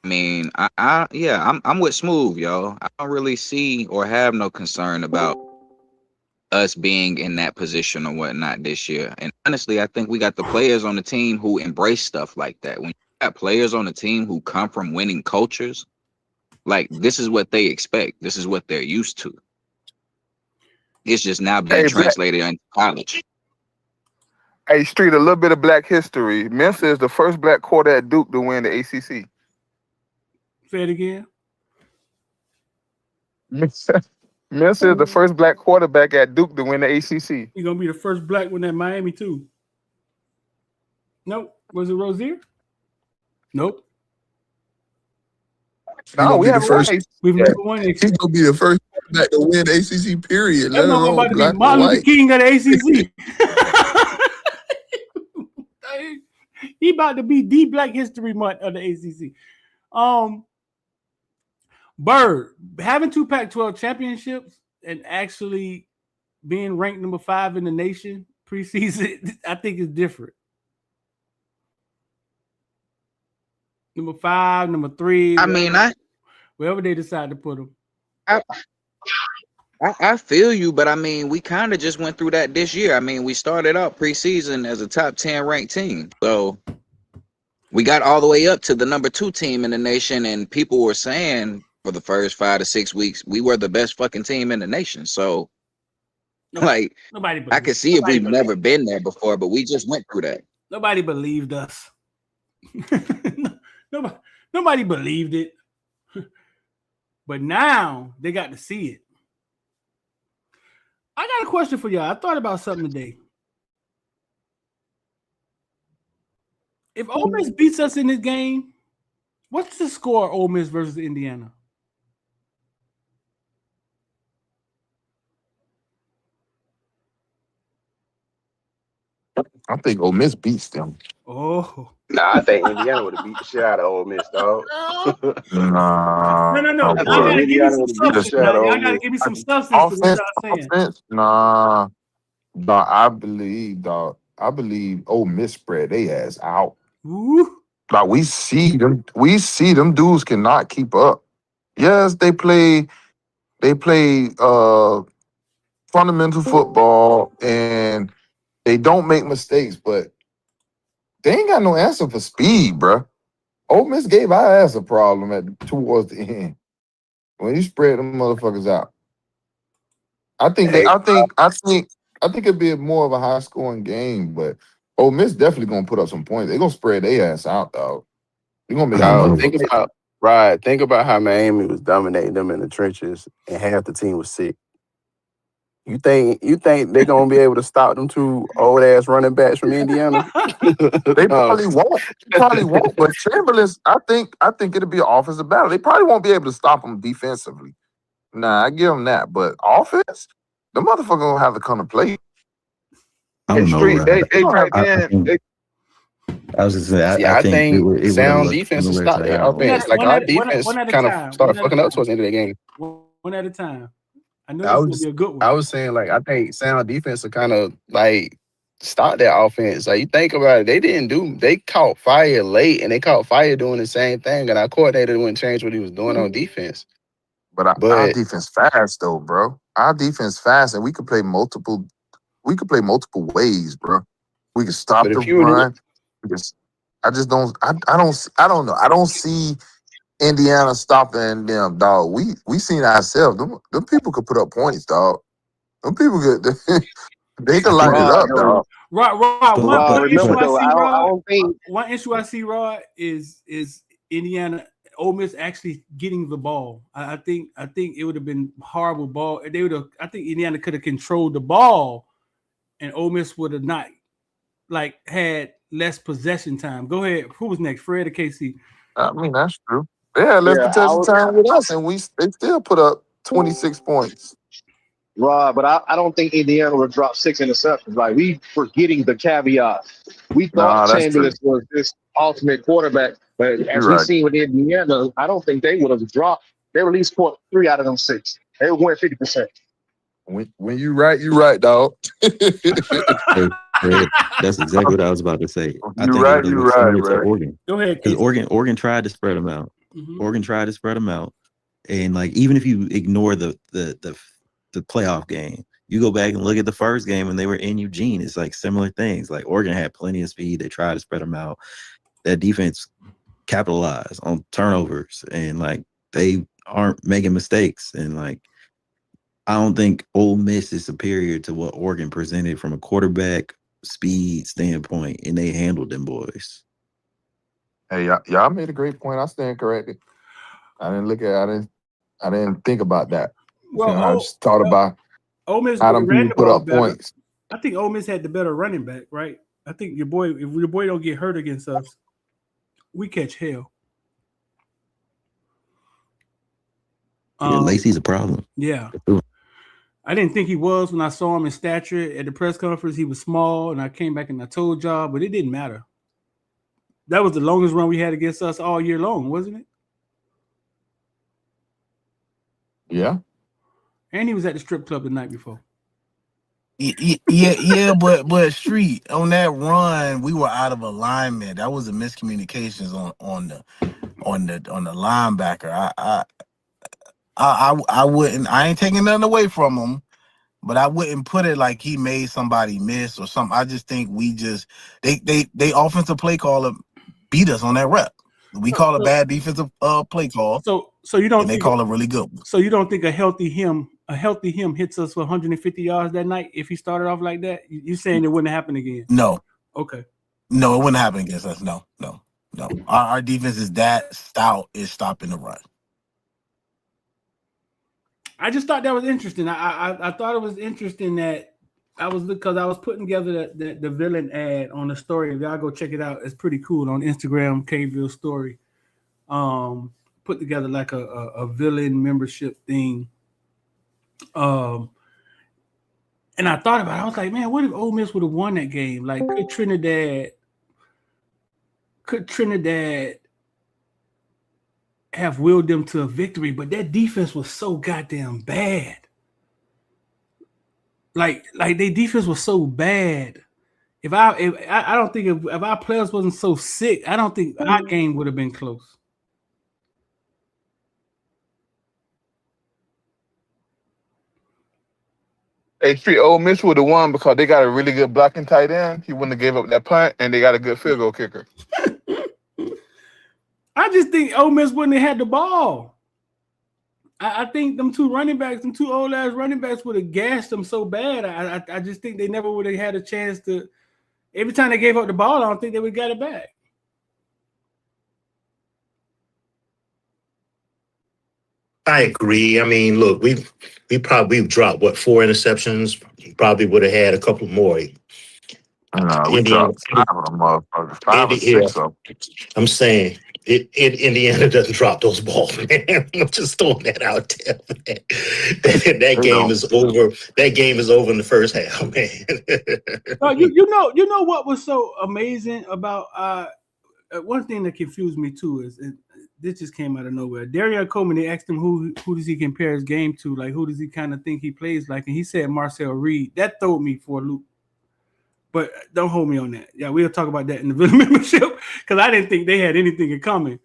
I mean, I'm with Smooth, yo. I don't really see or have no concern about us being in that position or whatnot this year. And honestly, I think we got the players on the team who embrace stuff like that. When you got players on the team who come from winning cultures, like this is what they expect. This is what they're used to. It's just now being translated into college. Hey, Street, a little bit of black history. Mensa is the first black quarter at Duke to win the ACC. Say it again. Mensa is the first black quarterback at Duke to win the ACC. He's going to be the first black one at Miami, too. Nope. Was it Rozier? Nope. No, we have first. We've never won. He's going to be the first quarterback to win the ACC, period. Let alone about to be Martin Luther King of the ACC. He about to be the Black History Month of the ACC. Bird, having 2 Pac-12 championships and actually being ranked number 5 in the nation preseason, I think is different. Number 5, number 3. I mean, wherever they decide to put them. I feel you, but I mean, we kind of just went through that this year. I mean, we started out preseason as a top 10 ranked team. So we got all the way up to the number 2 team in the nation, and people were saying for the first 5 to 6 weeks, we were the best fucking team in the nation. So, like, I could see if we've never been there before, but we just went through that. Nobody believed us. Nobody believed it. But now they got to see it. I got a question for y'all. I thought about something today. If Ole Miss beats us in this game, what's the score, Ole Miss versus Indiana? I think Ole Miss beats them. Oh. Nah, I think Indiana would have beat the shit out of Ole Miss, dog. Nah. No. Y'all gotta give me some substance. Y'all gotta give me some substance to what y'all saying. Nah, I believe Ole Miss spread their ass out. Ooh. Like we see them dudes cannot keep up. Yes, they play fundamental football and they don't make mistakes, but they ain't got no answer for speed, bro. Ole Miss gave our ass a problem towards the end when you spread them motherfuckers out. I think it'd be more of a high scoring game, but Ole Miss definitely gonna put up some points. They're gonna spread their ass out, dog. They're gonna make think about how Miami was dominating them in the trenches and half the team was sick. You think they're gonna be able to stop them 2 old ass running backs from Indiana? They probably won't. But Chamberlain's, I think it'll be an offensive battle. They probably won't be able to stop them defensively. Nah, I give them that. But offense, the motherfucker gonna have to come to play. I don't know. I was just saying. I think sound defense will stop their offense. Like our defense kind of started fucking up towards the end of the game. One at a time. I know this will be a good one. I was saying, like, I think sound defense will kind of like stop that offense. Like, you think about it, they caught fire late and they caught fire doing the same thing, and our coordinator wouldn't change what he was doing on defense. But our defense fast though, bro. Our defense fast, and we could play multiple ways, bro. We can stop the run. I don't know. I don't see Indiana stopping them, dog. We seen ourselves. Them people could put up points, dog. Them people could they could light it up, dog. One issue I see, Rod, is Indiana, Ole Miss actually getting the ball. I think it would have been horrible ball. I think Indiana could have controlled the ball, and Ole Miss would have not had less possession time. Go ahead. Who was next? Fred or KC? I mean, that's true. They had less possession time with us, and they still put up 26 points. Right, but I don't think Indiana would drop 6 interceptions. Like, we forgetting the caveat. We thought Chamberlain was this ultimate quarterback, but as we've seen with Indiana, I don't think they would have dropped. They would at least caught 3 out of them 6. They would win 50%. When you right, dog. That's exactly what I was about to say. I You're think right. it You're was right, similar to right. Oregon. Go ahead, Because Casey. Oregon tried to spread them out. Mhm. Oregon tried to spread them out, and like even if you ignore the playoff game, you go back and look at the first game when they were in Eugene. It's like similar things. Like Oregon had plenty of speed. They tried to spread them out. That defense capitalized on turnovers, and like they aren't making mistakes. And like I don't think Ole Miss is superior to what Oregon presented from a quarterback speed standpoint, and they handled them boys. Hey, y'all made a great point. I stand corrected. I didn't think about that. Well, I just thought about Ole Miss how them ran people the put ball up better. points. I think Ole Miss had the better running back, right? I think if your boy don't get hurt against us, we catch hell. Lacey's a problem. Yeah. I didn't think he was when I saw him in stature at the press conference. He was small, and I came back and I told y'all, but it didn't matter. That was the longest run we had against us all year long, wasn't it? Yeah. And he was at the strip club the night before. Yeah, but Street, on that run, we were out of alignment. That was a miscommunications on the linebacker. I wouldn't. I ain't taking nothing away from him, but I wouldn't put it like he made somebody miss or something. I just think they offensive play caller beat us on that rep. We call a bad defensive play call. So you don't and they think call a really good one. So you don't think a healthy him hits us for 150 yards that night if he started off like that? You saying it wouldn't happen again? No. Okay. No, it wouldn't happen against us. No. Our defense is that stout is stopping the run. I just thought that was interesting. I thought it was interesting that I was putting together the villain ad on the story. If y'all go check it out, it's pretty cool on Instagram, KVille story. Put together like a villain membership thing. And I thought about it. I was like, man, what if Ole Miss would have won that game? Like, could Trinidad have willed them to a victory? But that defense was so goddamn bad. Like their defense was so bad. I don't think if our players wasn't so sick, I don't think our game would have been close. Hey, Ole Miss would have won because they got a really good blocking tight end. He wouldn't have gave up that punt, and they got a good field goal kicker. I just think Ole Miss wouldn't have had the ball. I think them two old ass running backs would have gashed them so bad. I just think they never would have had a chance to. Every time they gave up the ball, I don't think they would have got it back. I agree. I mean, look, we've dropped 4 interceptions. Probably would have had a couple more. We dropped 5 of them, motherfuckers. 5 or 6 of them. I'm saying Indiana doesn't drop those balls, man. I'm just throwing that out there, man. That game is over. That game is over in the first half, man. You know what was so amazing about one thing that confused me too is this just came out of nowhere. Darian Coleman, they asked him who does he compare his game to, like who does he kind of think he plays like, and he said Marcel Reed. That threw me for a loop. But don't hold me on that. Yeah, we'll talk about that in the Villa membership because I didn't think they had anything in common.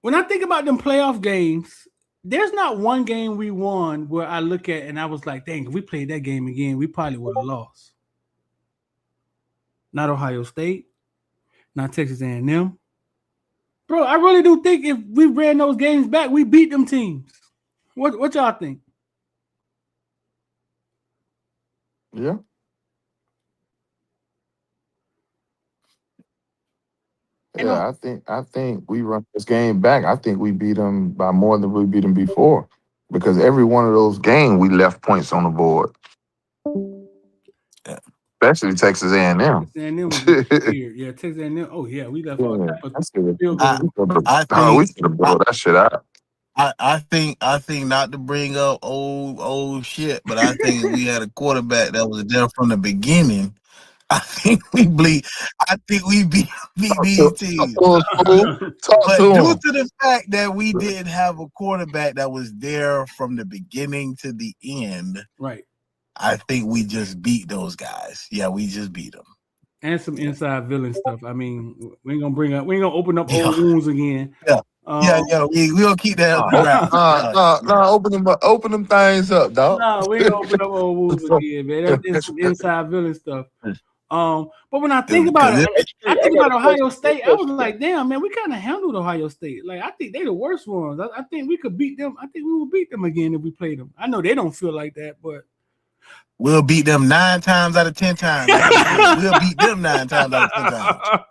When I think about them playoff games, there's not one game we won where I look at and I was like, dang, if we played that game again, we probably would have lost. Not Ohio State, not Texas A&M. Bro, I really do think if we ran those games back, we beat them teams. What y'all think? Yeah. Yeah, I think we run this game back. I think we beat them by more than we beat them before, because every one of those games we left points on the board. Especially Texas A&M. Texas A&M was weird. Yeah, Texas A&M. Oh yeah, we left all type of field goals. I we could blow that shit out. I think not to bring up old shit, but I think if we had a quarterback that was there from the beginning, I think we beat these teams. But due to the fact that we didn't have a quarterback that was there from the beginning to the end, right? I think we just beat those guys. Yeah, we just beat them. And some inside villain stuff. I mean, we ain't gonna open up old wounds again. Yeah. We gonna keep that up the ground. No, open them things up, dog. No, we ain't gonna open up old wounds again, man. That's some inside villain stuff. But when I think about it, I think about Ohio State. I was like, damn, man, we kind of handled Ohio State. Like, I think they the worst ones. I think we could beat them. I think we will beat them again if we played them. I know they don't feel like that, but we'll beat them 9 times out of 10 times. We'll beat them 9 times out of 10 times.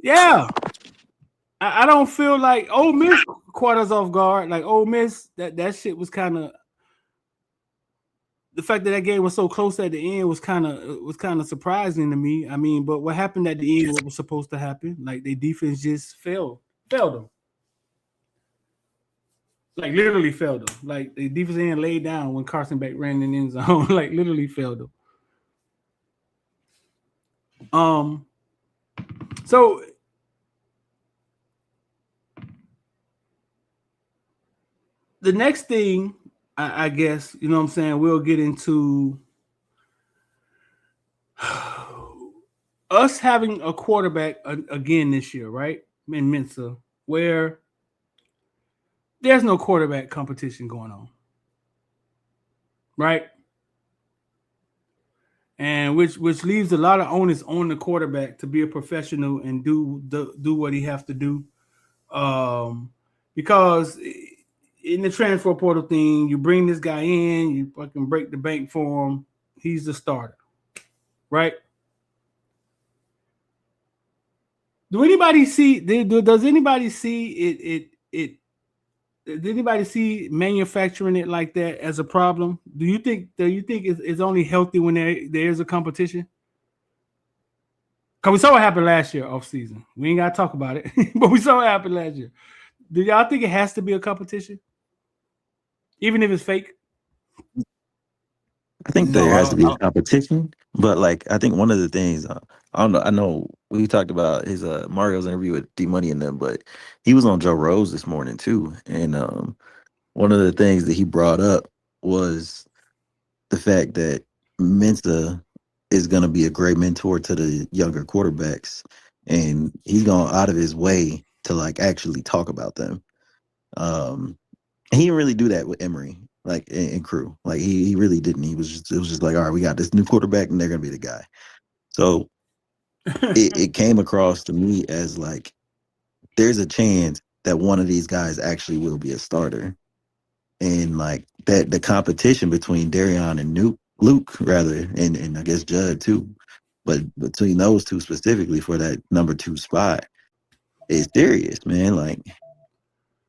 Yeah. I don't feel like Ole Miss caught us off guard. Like Ole Miss, that shit was kind of, the fact that game was so close at the end was kind of surprising to me. I mean, but what happened at the end, what was supposed to happen? Like their defense just failed them. Like literally failed them. Like the defense end laid down when Carson Beck ran in the end zone. Like literally failed them. So the next thing, I guess, you know what I'm saying, we'll get into us having a quarterback again this year, right? In Mensa, where there's no quarterback competition going on. Right? And which leaves a lot of onus on the quarterback to be a professional and do what he has to do. Because in the transfer portal thing, you bring this guy in, you fucking break the bank for him. He's the starter, right? Does anybody see it? Did anybody see manufacturing it like that as a problem? Do you think it's only healthy when there's a competition? Because we saw what happened last year off season. We ain't got to talk about it, but we saw what happened last year. Do y'all think it has to be a competition? Even if it's fake? I think there has to be a competition, but like I think one of the things I don't know. I know we talked about his Mario's interview with D Money and them, but he was on Joe Rose this morning too, and one of the things that he brought up was the fact that Mensa is going to be a great mentor to the younger quarterbacks, and he's gone out of his way to like actually talk about them. He didn't really do that with Emory, like in crew. Like he really didn't. It was just like, all right, we got this new quarterback, and they're gonna be the guy. So it came across to me as like there's a chance that one of these guys actually will be a starter, and like that the competition between Darion and Luke rather, and I guess Judd too, but between those two specifically for that number 2 spot is serious, man. Like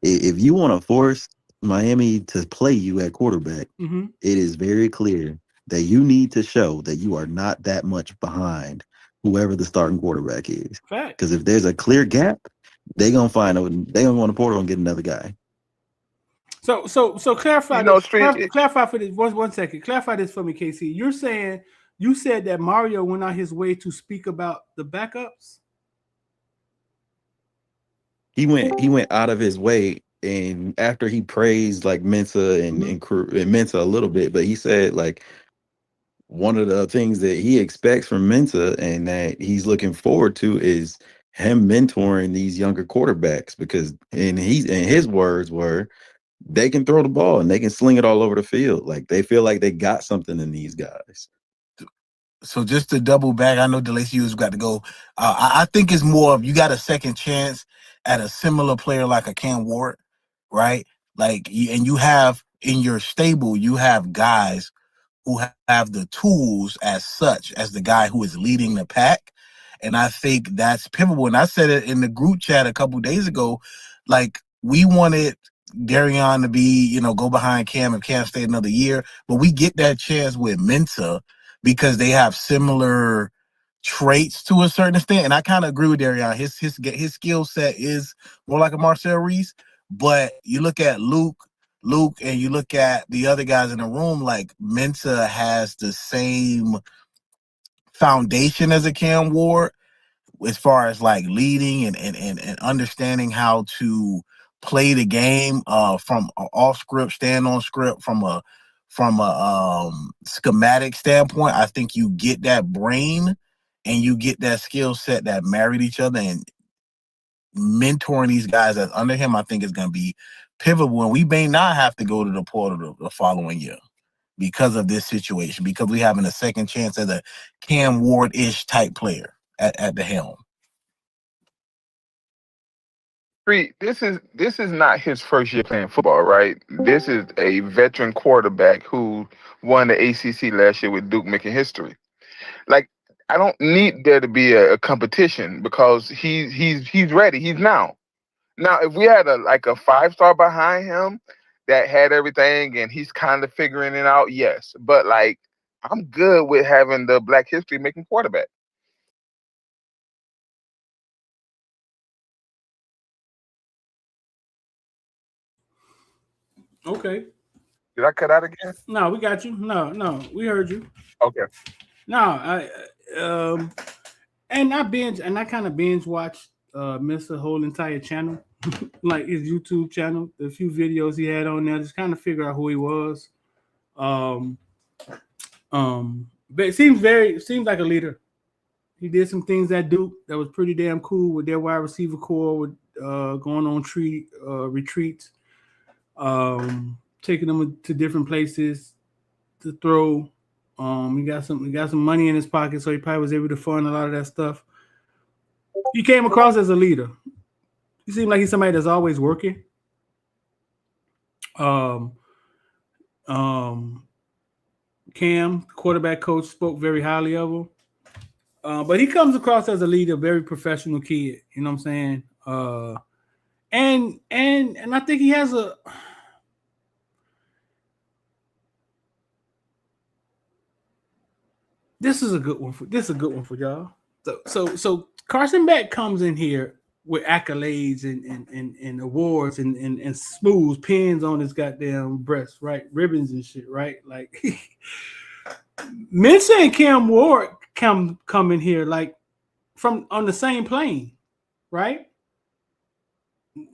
if you want to force Miami to play you at quarterback, it is very clear that you need to show that you are not that much behind whoever the starting quarterback is. Because if there's a clear gap, they're gonna go on the portal and get another guy. So clarify. Clarify for this 1 second. Clarify this for me, KC. You said that Mario went out his way to speak about the backups. He went out of his way, and after he praised like Mensa and Mensa a little bit, but he said like one of the things that he expects from Mensa and that he's looking forward to is him mentoring these younger quarterbacks, because and his words were they can throw the ball and they can sling it all over the field. Like they feel like they got something in these guys. So just to double back, I know DeLacy's got to go. I think it's more of you got a second chance at a similar player like a Cam Ward, right? Like, and you have in your stable, you have guys who have the tools as such as the guy who is leading the pack. And I think that's pivotal. And I said it in the group chat a couple days ago, like we wanted Darion to be, go behind Cam if Cam stayed another year, but we get that chance with Mensa because they have similar traits to a certain extent. And I kind of agree with Darion. His skill set is more like a Marcel Reese, but you look at Luke, and you look at the other guys in the room, like Mensa has the same foundation as a Cam Ward as far as like leading and understanding how to play the game from off script, stand on script, from a from a schematic standpoint, I think you get that brain and you get that skill set that married each other, and mentoring these guys that's under him, I think is going to be pivotal. And we may not have to go to the portal the following year because of this situation, because we having a second chance as a Cam Ward-ish type player at the helm. This is not his first year playing football, right? This is a veteran quarterback who won the ACC last year with Duke, making history. Like, I don't need there to be a competition because he's ready. He's now. Now, if we had a 5-star behind him that had everything and he's kind of figuring it out, yes. But like, I'm good with having the Black history making quarterback. Okay. Did I cut out again? No, we got you. No, we heard you. Okay. No, and I kind of binge watched Mr. whole entire channel, like his YouTube channel, the few videos he had on there, just kind of figure out who he was. But it seems like a leader. He did some things at Duke that was pretty damn cool with their wide receiver core, with going on retreats, taking them to different places to throw. He got some money in his pocket, so he probably was able to fund a lot of that stuff. He came across as a leader. He seemed like he's somebody that's always working. Cam, quarterback coach, spoke very highly of him. But he comes across as a leader, very professional kid. You know what I'm saying? And I think he has a. This is a good one for y'all. So Carson Beck comes in here with accolades and awards and smooths, pins on his goddamn breast, right? Ribbons and shit, right? Like Mensah and Cam Ward come in here like from on the same plane, right?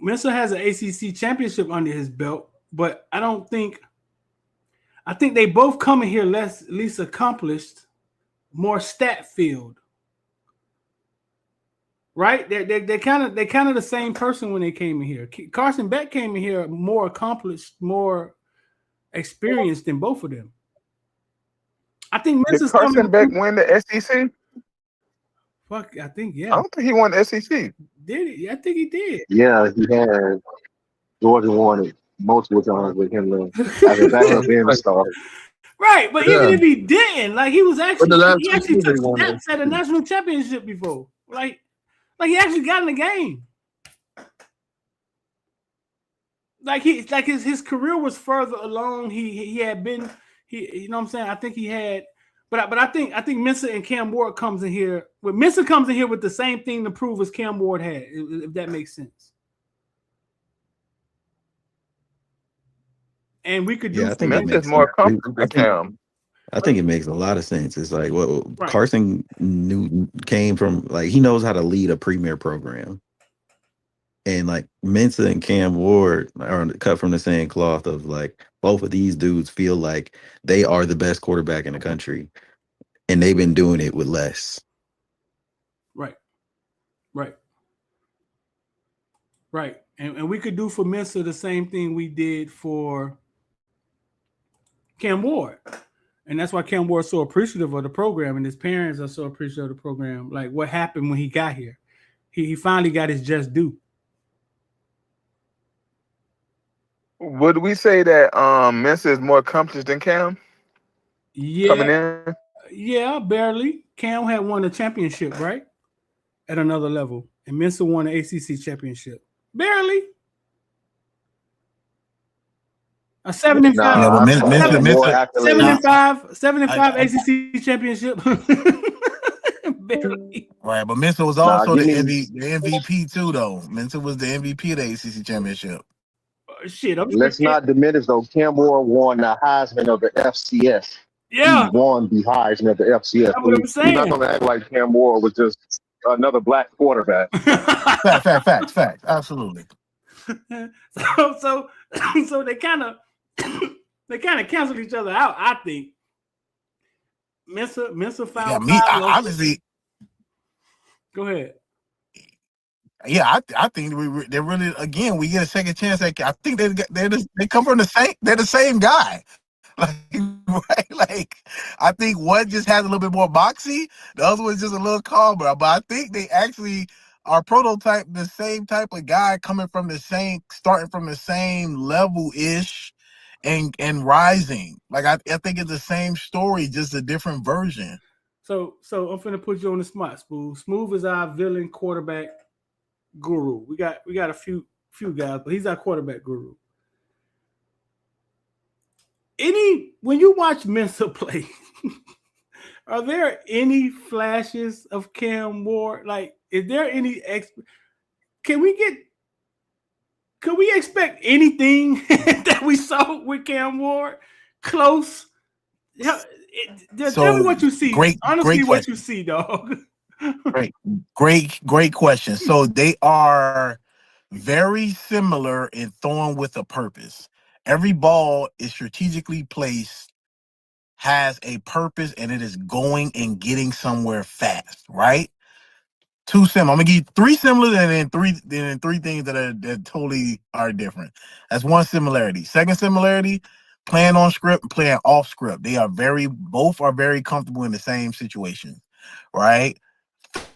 Mensah has an ACC championship under his belt, but I think they both come in here least accomplished, more stat filled, right? They're kind of the same person when they came in here. Carson Beck came in here more accomplished, more experienced than both of them. I think Did Carson Beck win the SEC? Fuck, I think yeah. I don't think he won the SEC. Did he? I think he did. Yeah, he had. Georgia won it multiple times with him as a backup being a star. Right, but even if he didn't, like he actually took snaps at a national championship before. Like he actually got in the game. Like his career was further along. He had been you know what I'm saying? I think he had, but I think Mensah and Cam Ward comes in here. Mensah comes in here with the same thing to prove as Cam Ward had, if that makes sense. And we could do. I think it makes more comfortable than Cam. I think it makes a lot of sense. It's like Carson came from, like, he knows how to lead a premier program, and like Mensah and Cam Ward are cut from the same cloth of like both of these dudes feel like they are the best quarterback in the country, and they've been doing it with less. Right. And we could do for Mensah the same thing we did for Cam Ward. And that's why Cam Ward's so appreciative of the program, and his parents are so appreciative of the program. Like what happened when he got here. He finally got his just due. Would we say that Mensah is more accomplished than Cam? Yeah. Coming in? Yeah, barely. Cam had won a championship, right? At another level. And Mensah won an ACC championship. Barely. A 7-5 ACC championship. Barely. Right, but Mensah was also the MVP too, though. Mensah was the MVP of the ACC championship. Shit, let's not diminish though. Cam Ward won the Heisman of the FCS. Yeah, he won the Heisman of the FCS. That's what I'm saying. You're not gonna act like Cam Ward was just another black quarterback. Facts, absolutely. So they kind of They kind of canceled each other out, I think. Mensa found honestly. Go ahead. Yeah, I think they're really, again, we get a second chance. I think they come from the same. They're the same guy. Like, right? Like, I think one just has a little bit more moxie. The other one's just a little calmer. But I think they actually are prototype, the same type of guy coming from starting from the same level ish, and rising. Like I think it's the same story, just a different version. So I'm finna put you on the spot, Smooth. Smooth is our villain quarterback guru. We got a few guys, but he's our quarterback guru. When you watch Mensa play, are there any flashes of Cam Ward? Like, is there any can we expect anything that we saw with Cam Ward close? Tell me what you see. Honestly, what you see, dog. Great question. So they are very similar in throwing with a purpose. Every ball is strategically placed, has a purpose, and it is going and getting somewhere fast, right? Two similar. I'm gonna give you three similar and then three things that totally are different. That's one similarity. Second similarity, playing on script and playing off script. Both are very comfortable in the same situation, right?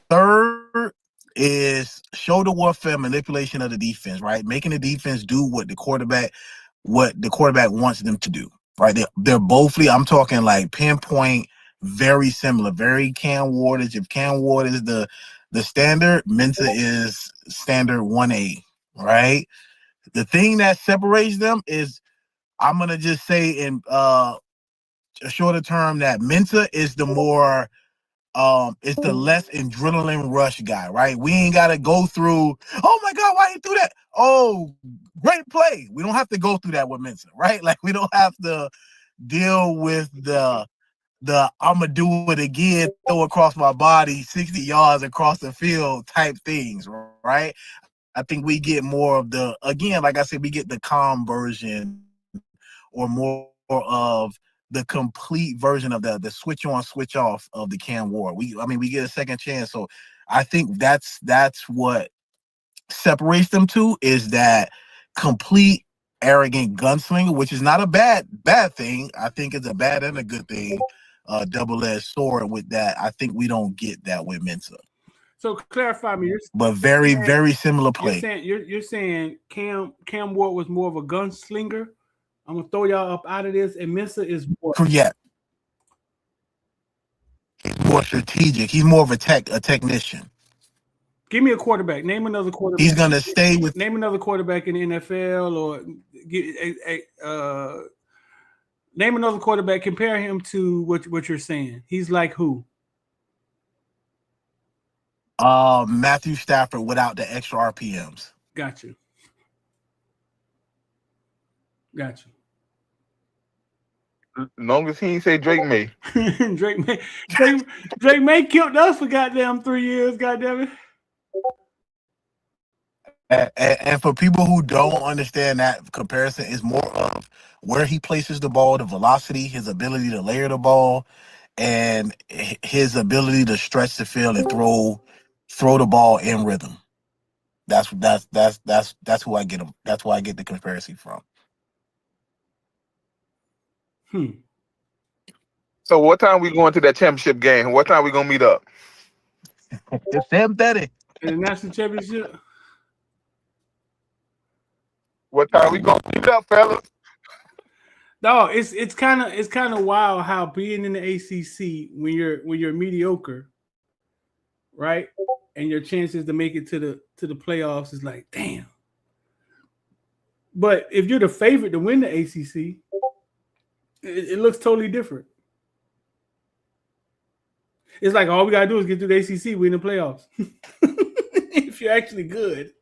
Third is shoulder warfare, manipulation of the defense, right? Making the defense do what the quarterback wants them to do, right? They're both, I'm talking like pinpoint, very similar, very Cam Ward. If Cam Ward is the standard, Mensa is standard 1A, right? The thing that separates them is, I'm gonna just say in a shorter term, that Mensa is the more it's the less adrenaline rush guy, right? We ain't gotta go through, oh my God, why you do that? Oh, great play. We don't have to go through that with Mensa, right? Like, we don't have to deal with the I'ma do it again, throw across my body 60 yards across the field type things, right? I think we get more of again, like I said, we get the calm version, or more of the complete version of the switch on, switch off of the Cam Ward. We get a second chance. So I think that's what separates them two, is that complete arrogant gunslinger, which is not a bad thing. I think it's a bad and a good thing. Double-edged sword with that. I think we don't get that with Mensa. So clarify me. But very, very similar play. You're saying Cam Ward was more of a gunslinger. I'm gonna throw y'all up out of this, and Mensa is more. Yeah. He's more strategic. He's more of a technician. Give me a quarterback. Name another quarterback. He's gonna stay with. Name another quarterback in the NFL, or name another quarterback. Compare him to what you're saying. He's like who? Matthew Stafford without the extra RPMs. Got you. Long as he ain't say Drake Maye. Drake Maye killed us for goddamn 3 years, goddamn it. And for people who don't understand, that comparison is more of where he places the ball, the velocity, his ability to layer the ball, and his ability to stretch the field and throw the ball in rhythm. That's who I get him. That's why I get the comparison from. So what time we going to that championship game? What time we gonna meet up? It's 7:30. In the national championship. What time we gonna meet up, fellas? No, it's kind of wild how being in the ACC when you're mediocre, right, and your chances to make it to the playoffs is like, damn. But if you're the favorite to win the ACC, it looks totally different. It's like all we gotta do is get through the ACC, win the playoffs. If you're actually good.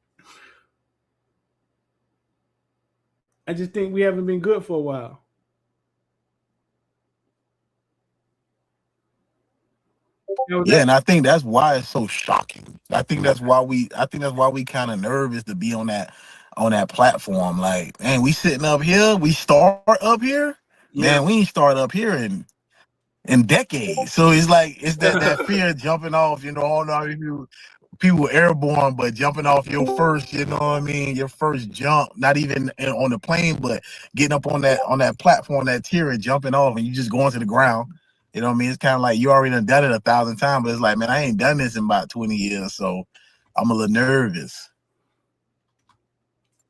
I just think we haven't been good for a while. Yeah, and I think that's why it's so shocking. I think that's why we kind of nervous to be on that on that platform. Like, man, we sitting up here, we start up here. Man, we ain't start up here in decades. So it's like it's that fear of jumping off, all the people airborne, but jumping off your first, your first jump, not even on the plane, but getting up on that platform, that tier and jumping off, and you just going to the ground. You know what I mean? It's kind of like you already done it 1,000 times, but it's like, man, I ain't done this in about 20 years, so I'm a little nervous.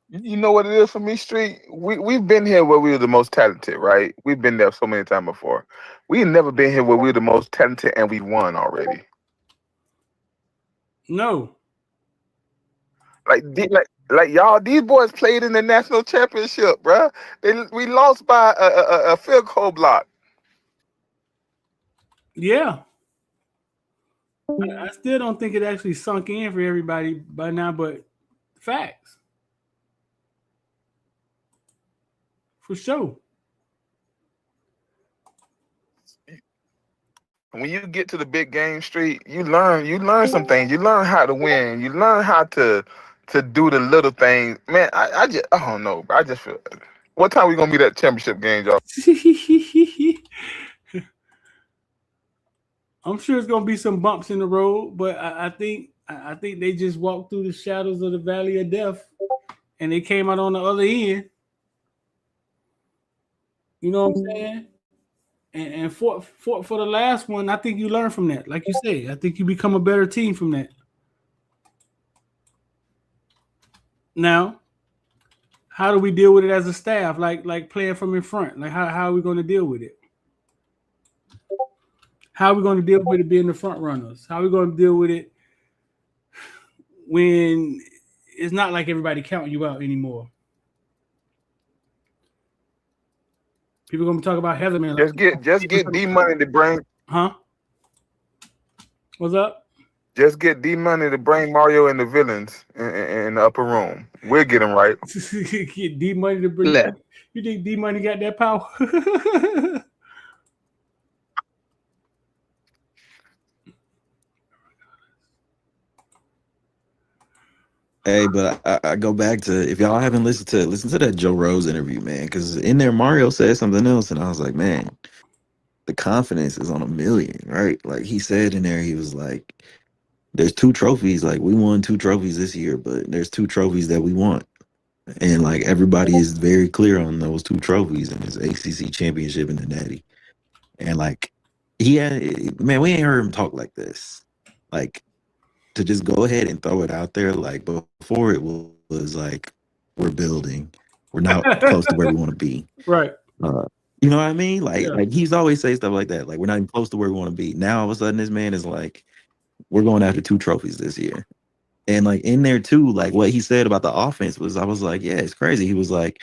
You know what it is for me, Street? We've been here where we were the most talented, right? We've been there so many times before. We've never been here where we're the most talented and we won already. No. Like y'all, these boys played in the national championship, bruh. We lost by a field goal block. Yeah. I still don't think it actually sunk in for everybody by now, but facts. For sure. When you get to the big game, Street, you learn some things. You learn how to win. You learn how to do the little things. Man, I don't know. I just feel. What time we gonna be that championship game, y'all? I'm sure it's gonna be some bumps in the road, but I think they just walked through the shadows of the valley of death, and they came out on the other end. You know what I'm saying? And for the last one, I think you learn from that. Like you say, I think you become a better team from that. Now, how do we deal with it as a staff? Like playing from in front. Like how are we going to deal with it? How are we going to deal with it being the front runners? How are we going to deal with it when it's not like everybody counting you out anymore? People are going to talk about Heatherman. Just get D Money to bring. Huh? What's up? Just get D Money to bring Mario and the VIllans in the upper room. We'll get him right. Get D Money to bring. Yeah. You think D Money got that power? Hey, but I go back to, if y'all haven't listened to that Joe Rose interview, man, because in there Mario said something else, and I was like, man, the confidence is on 1,000,000, right? Like he said in there, he was like, there's 2 trophies, like we won 2 trophies this year, but there's 2 trophies that we want, and like everybody is very clear on those 2 trophies, and it's ACC championship and the Natty, and like we ain't heard him talk like this, like. To just go ahead and throw it out there, like before it was like we're building, we're not close to where we want to be. Right. You know what I mean? Like he's always say stuff like that. Like we're not even close to where we want to be. Now all of a sudden this man is like, we're going after 2 trophies this year. And like in there too, like what he said about the offense was, I was like, yeah, it's crazy. He was like,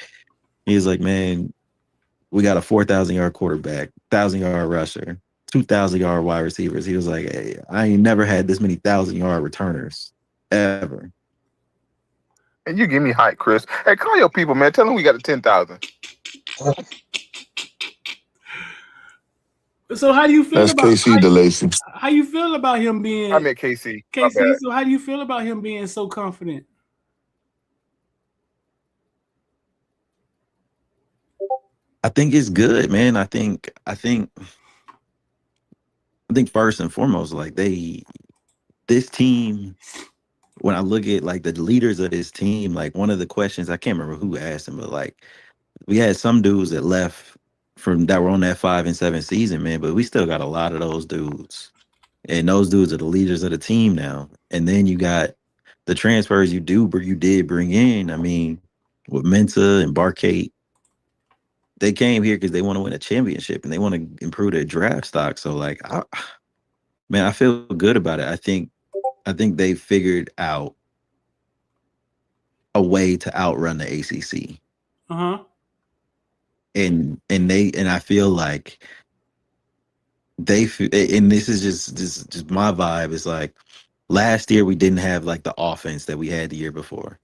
man, we got a 4,000-yard quarterback, 1,000-yard rusher, 2,000-yard wide receivers. He was like, hey, I ain't never had this many 1,000-yard returners ever. And you give me hype, Chris. Hey, call your people, man. Tell them we got a 10,000. So how do you feel That's about KC DeLacy? How you feel about him being? I meant KC. KC. So how do you feel about him being so confident? I think it's good, man. I think first and foremost, like this team, when I look at like the leaders of this team, like one of the questions, I can't remember who asked them, but like we had some dudes that left that were on that 5 and 7 season, man, but we still got a lot of those dudes. And those dudes are the leaders of the team now. And then you got the transfers you did bring in. I mean, with Mensah and Barkate, they came here because they want to win a championship and they want to improve their draft stock. So like, I feel good about it. I think they figured out a way to outrun the ACC. And I feel like and this is just my vibe. It's like last year we didn't have like the offense that we had the year before.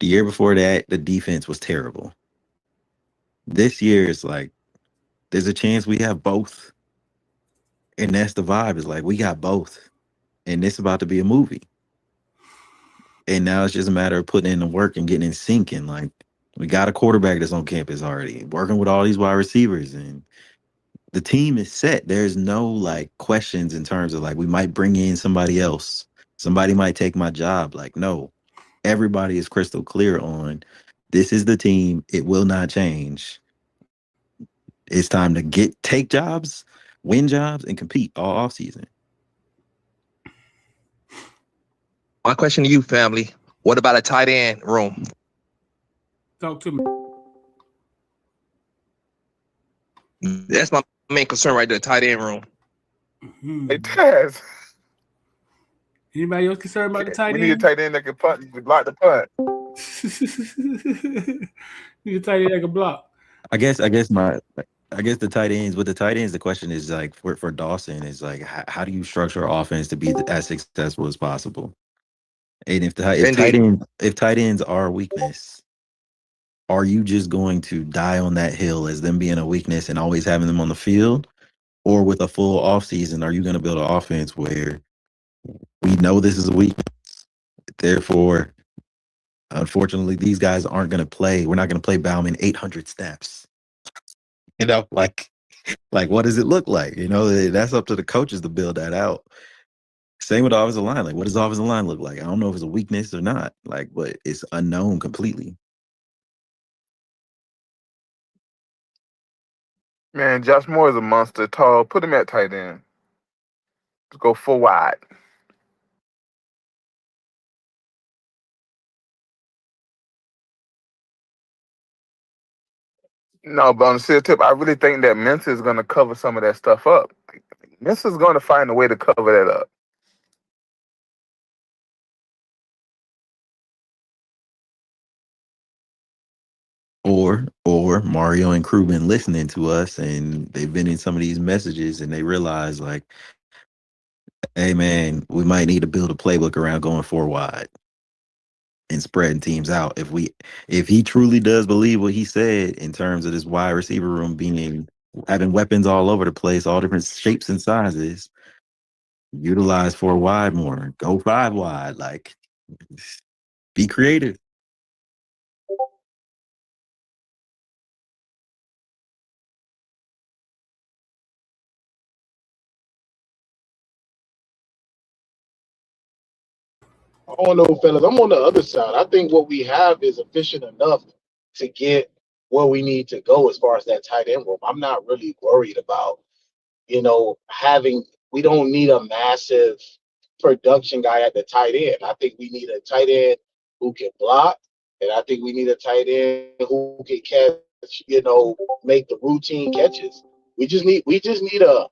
The year before that, the defense was terrible. This year it's like there's a chance we have both. And that's the vibe. Is like we got both. And it's about to be a movie. And now it's just a matter of putting in the work and getting in sync. And like, we got a quarterback that's on campus already, working with all these wide receivers, and the team is set. There's no like questions in terms of like, we might bring in somebody else. Somebody might take my job. Like, no, everybody is crystal clear on this is the team. It will not change. It's time to take jobs, win jobs, and compete all off season. My question to you, family: what about a tight end room? Talk to me. That's my main concern right there. Tight end room. Hey, Taz. Anybody else concerned about the tight end? We need a tight end that can punt, block the punt. Need a tight end that can block. I guess the tight ends, with the tight ends, the question is like for Dawson is like, how do you structure offense to be as successful as possible? And if tight ends are a weakness, are you just going to die on that hill as them being a weakness and always having them on the field? Or with a full offseason, are you going to build an offense where we know this is a weakness? Therefore, unfortunately, these guys aren't going to play. We're not going to play Bauman 800 snaps. You know, like what does it look like? You know, that's up to the coaches to build that out. Same with the offensive line. Like, what does the offensive line look like? I don't know if it's a weakness or not. Like, but it's unknown completely. Man, Josh Moore is a monster. Tall. Put him at tight end. Let's go full wide. No, but on the serious tip, I really think that Mensa is going to cover some of that stuff up. Mensa is going to find a way to cover that up. Or Mario and crew been listening to us and they've been in some of these messages and they realize like, hey man, we might need to build a playbook around going 4 wide and spreading teams out. If he truly does believe what he said in terms of this wide receiver room having weapons all over the place, all different shapes and sizes, utilize 4 wide more, go 5 wide, like be creative. I don't know, fellas. I'm on the other side. I think what we have is efficient enough to get where we need to go as far as that tight end room. I'm not really worried about, we don't need a massive production guy at the tight end. I think we need a tight end who can block, and I think we need a tight end who can catch, make the routine catches. We just need a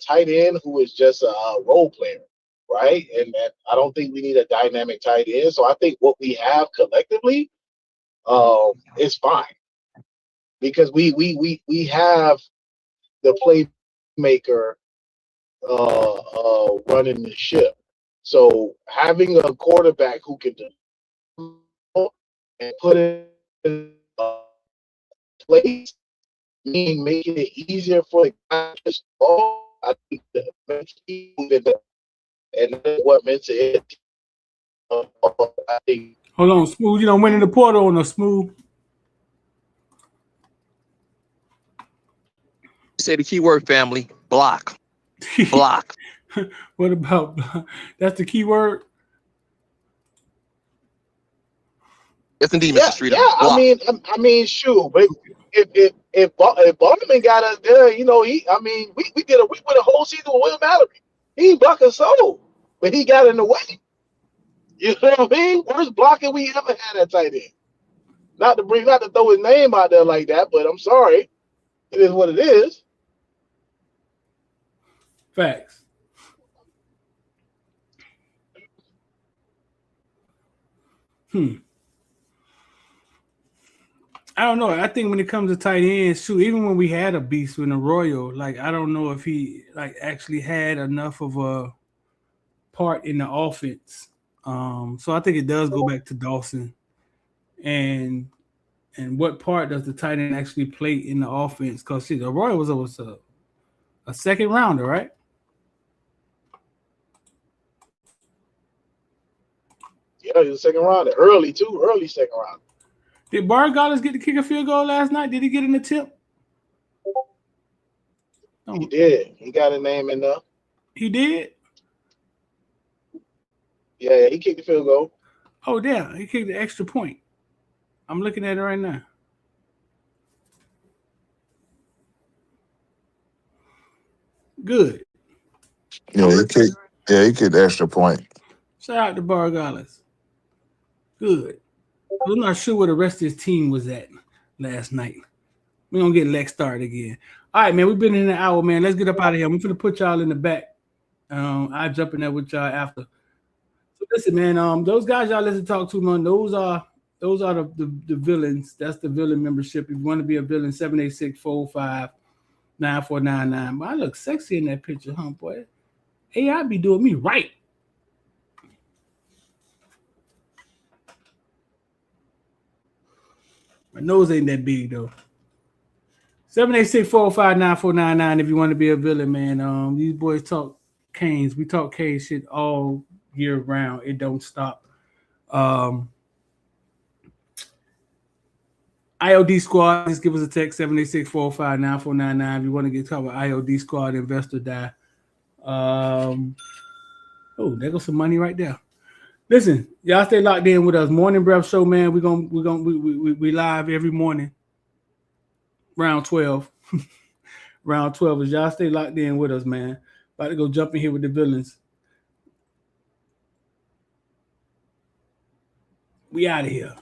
tight end who is just a role player. Right, and I don't think we need a dynamic tight end. So I think what we have collectively is fine because we have the playmaker running the ship. So having a quarterback who can and put it in place, making it easier for the guys to ball. I think that and that's what Mensa is. I think. Hold on, Smooth. You know, winning the portal on a Smooth. Say the keyword, family. Block. Block. What about that's the keyword? Yes, indeed, Mr. Streeter. Yeah. I mean, shoot. But if Bowman got us there, we did a whole season with Will Mallory. He ain't blocking solo, but he got in the way. You know what I mean? Worst blocking we ever had at tight end. Not to throw his name out there like that, but I'm sorry. It is what it is. Facts. I don't know. I think when it comes to tight ends, shoot, even when we had a beast with Arroyo, like I don't know if he like actually had enough of a part in the offense. So I think it does go back to Dawson, and what part does the tight end actually play in the offense? Because Arroyo was a second rounder, right? Yeah, he was second round. Early second round. Did Bargalas get to kick a field goal last night? Did he get an attempt? He did. He got a name in there. He did? Yeah, he kicked the field goal. Oh, damn. He kicked the extra point. I'm looking at it right now. Good. Yeah, he kicked the extra point. Shout out to Bargalas. Good. I'm not sure where the rest of his team was at last night. We're going to get Lex started again. All right, man. We've been in an hour, man. Let's get up out of here. I'm going to put y'all in the back. I'll jump in there with y'all after. So listen, man. Those guys y'all listen to talk to, man. Those are the villains. That's the villain membership. If you want to be a villain, 786-405-9499. But I look sexy in that picture, huh, boy? AI be doing me right. My nose ain't that big though. 786-405-9499 if you want to be a villain, man. These boys talk Canes. We talk Cane shit all year round. It don't stop. IOD Squad, just give us a text, 786-405-9499 if you want to get covered. IOD Squad, Investor Die. Oh, there goes some money right there. Listen, y'all stay locked in with us. Morning Breath Show, man. We live every morning. Round 12. Round 12 is y'all stay locked in with us, man. About to go jump in here with the villains. We out of here.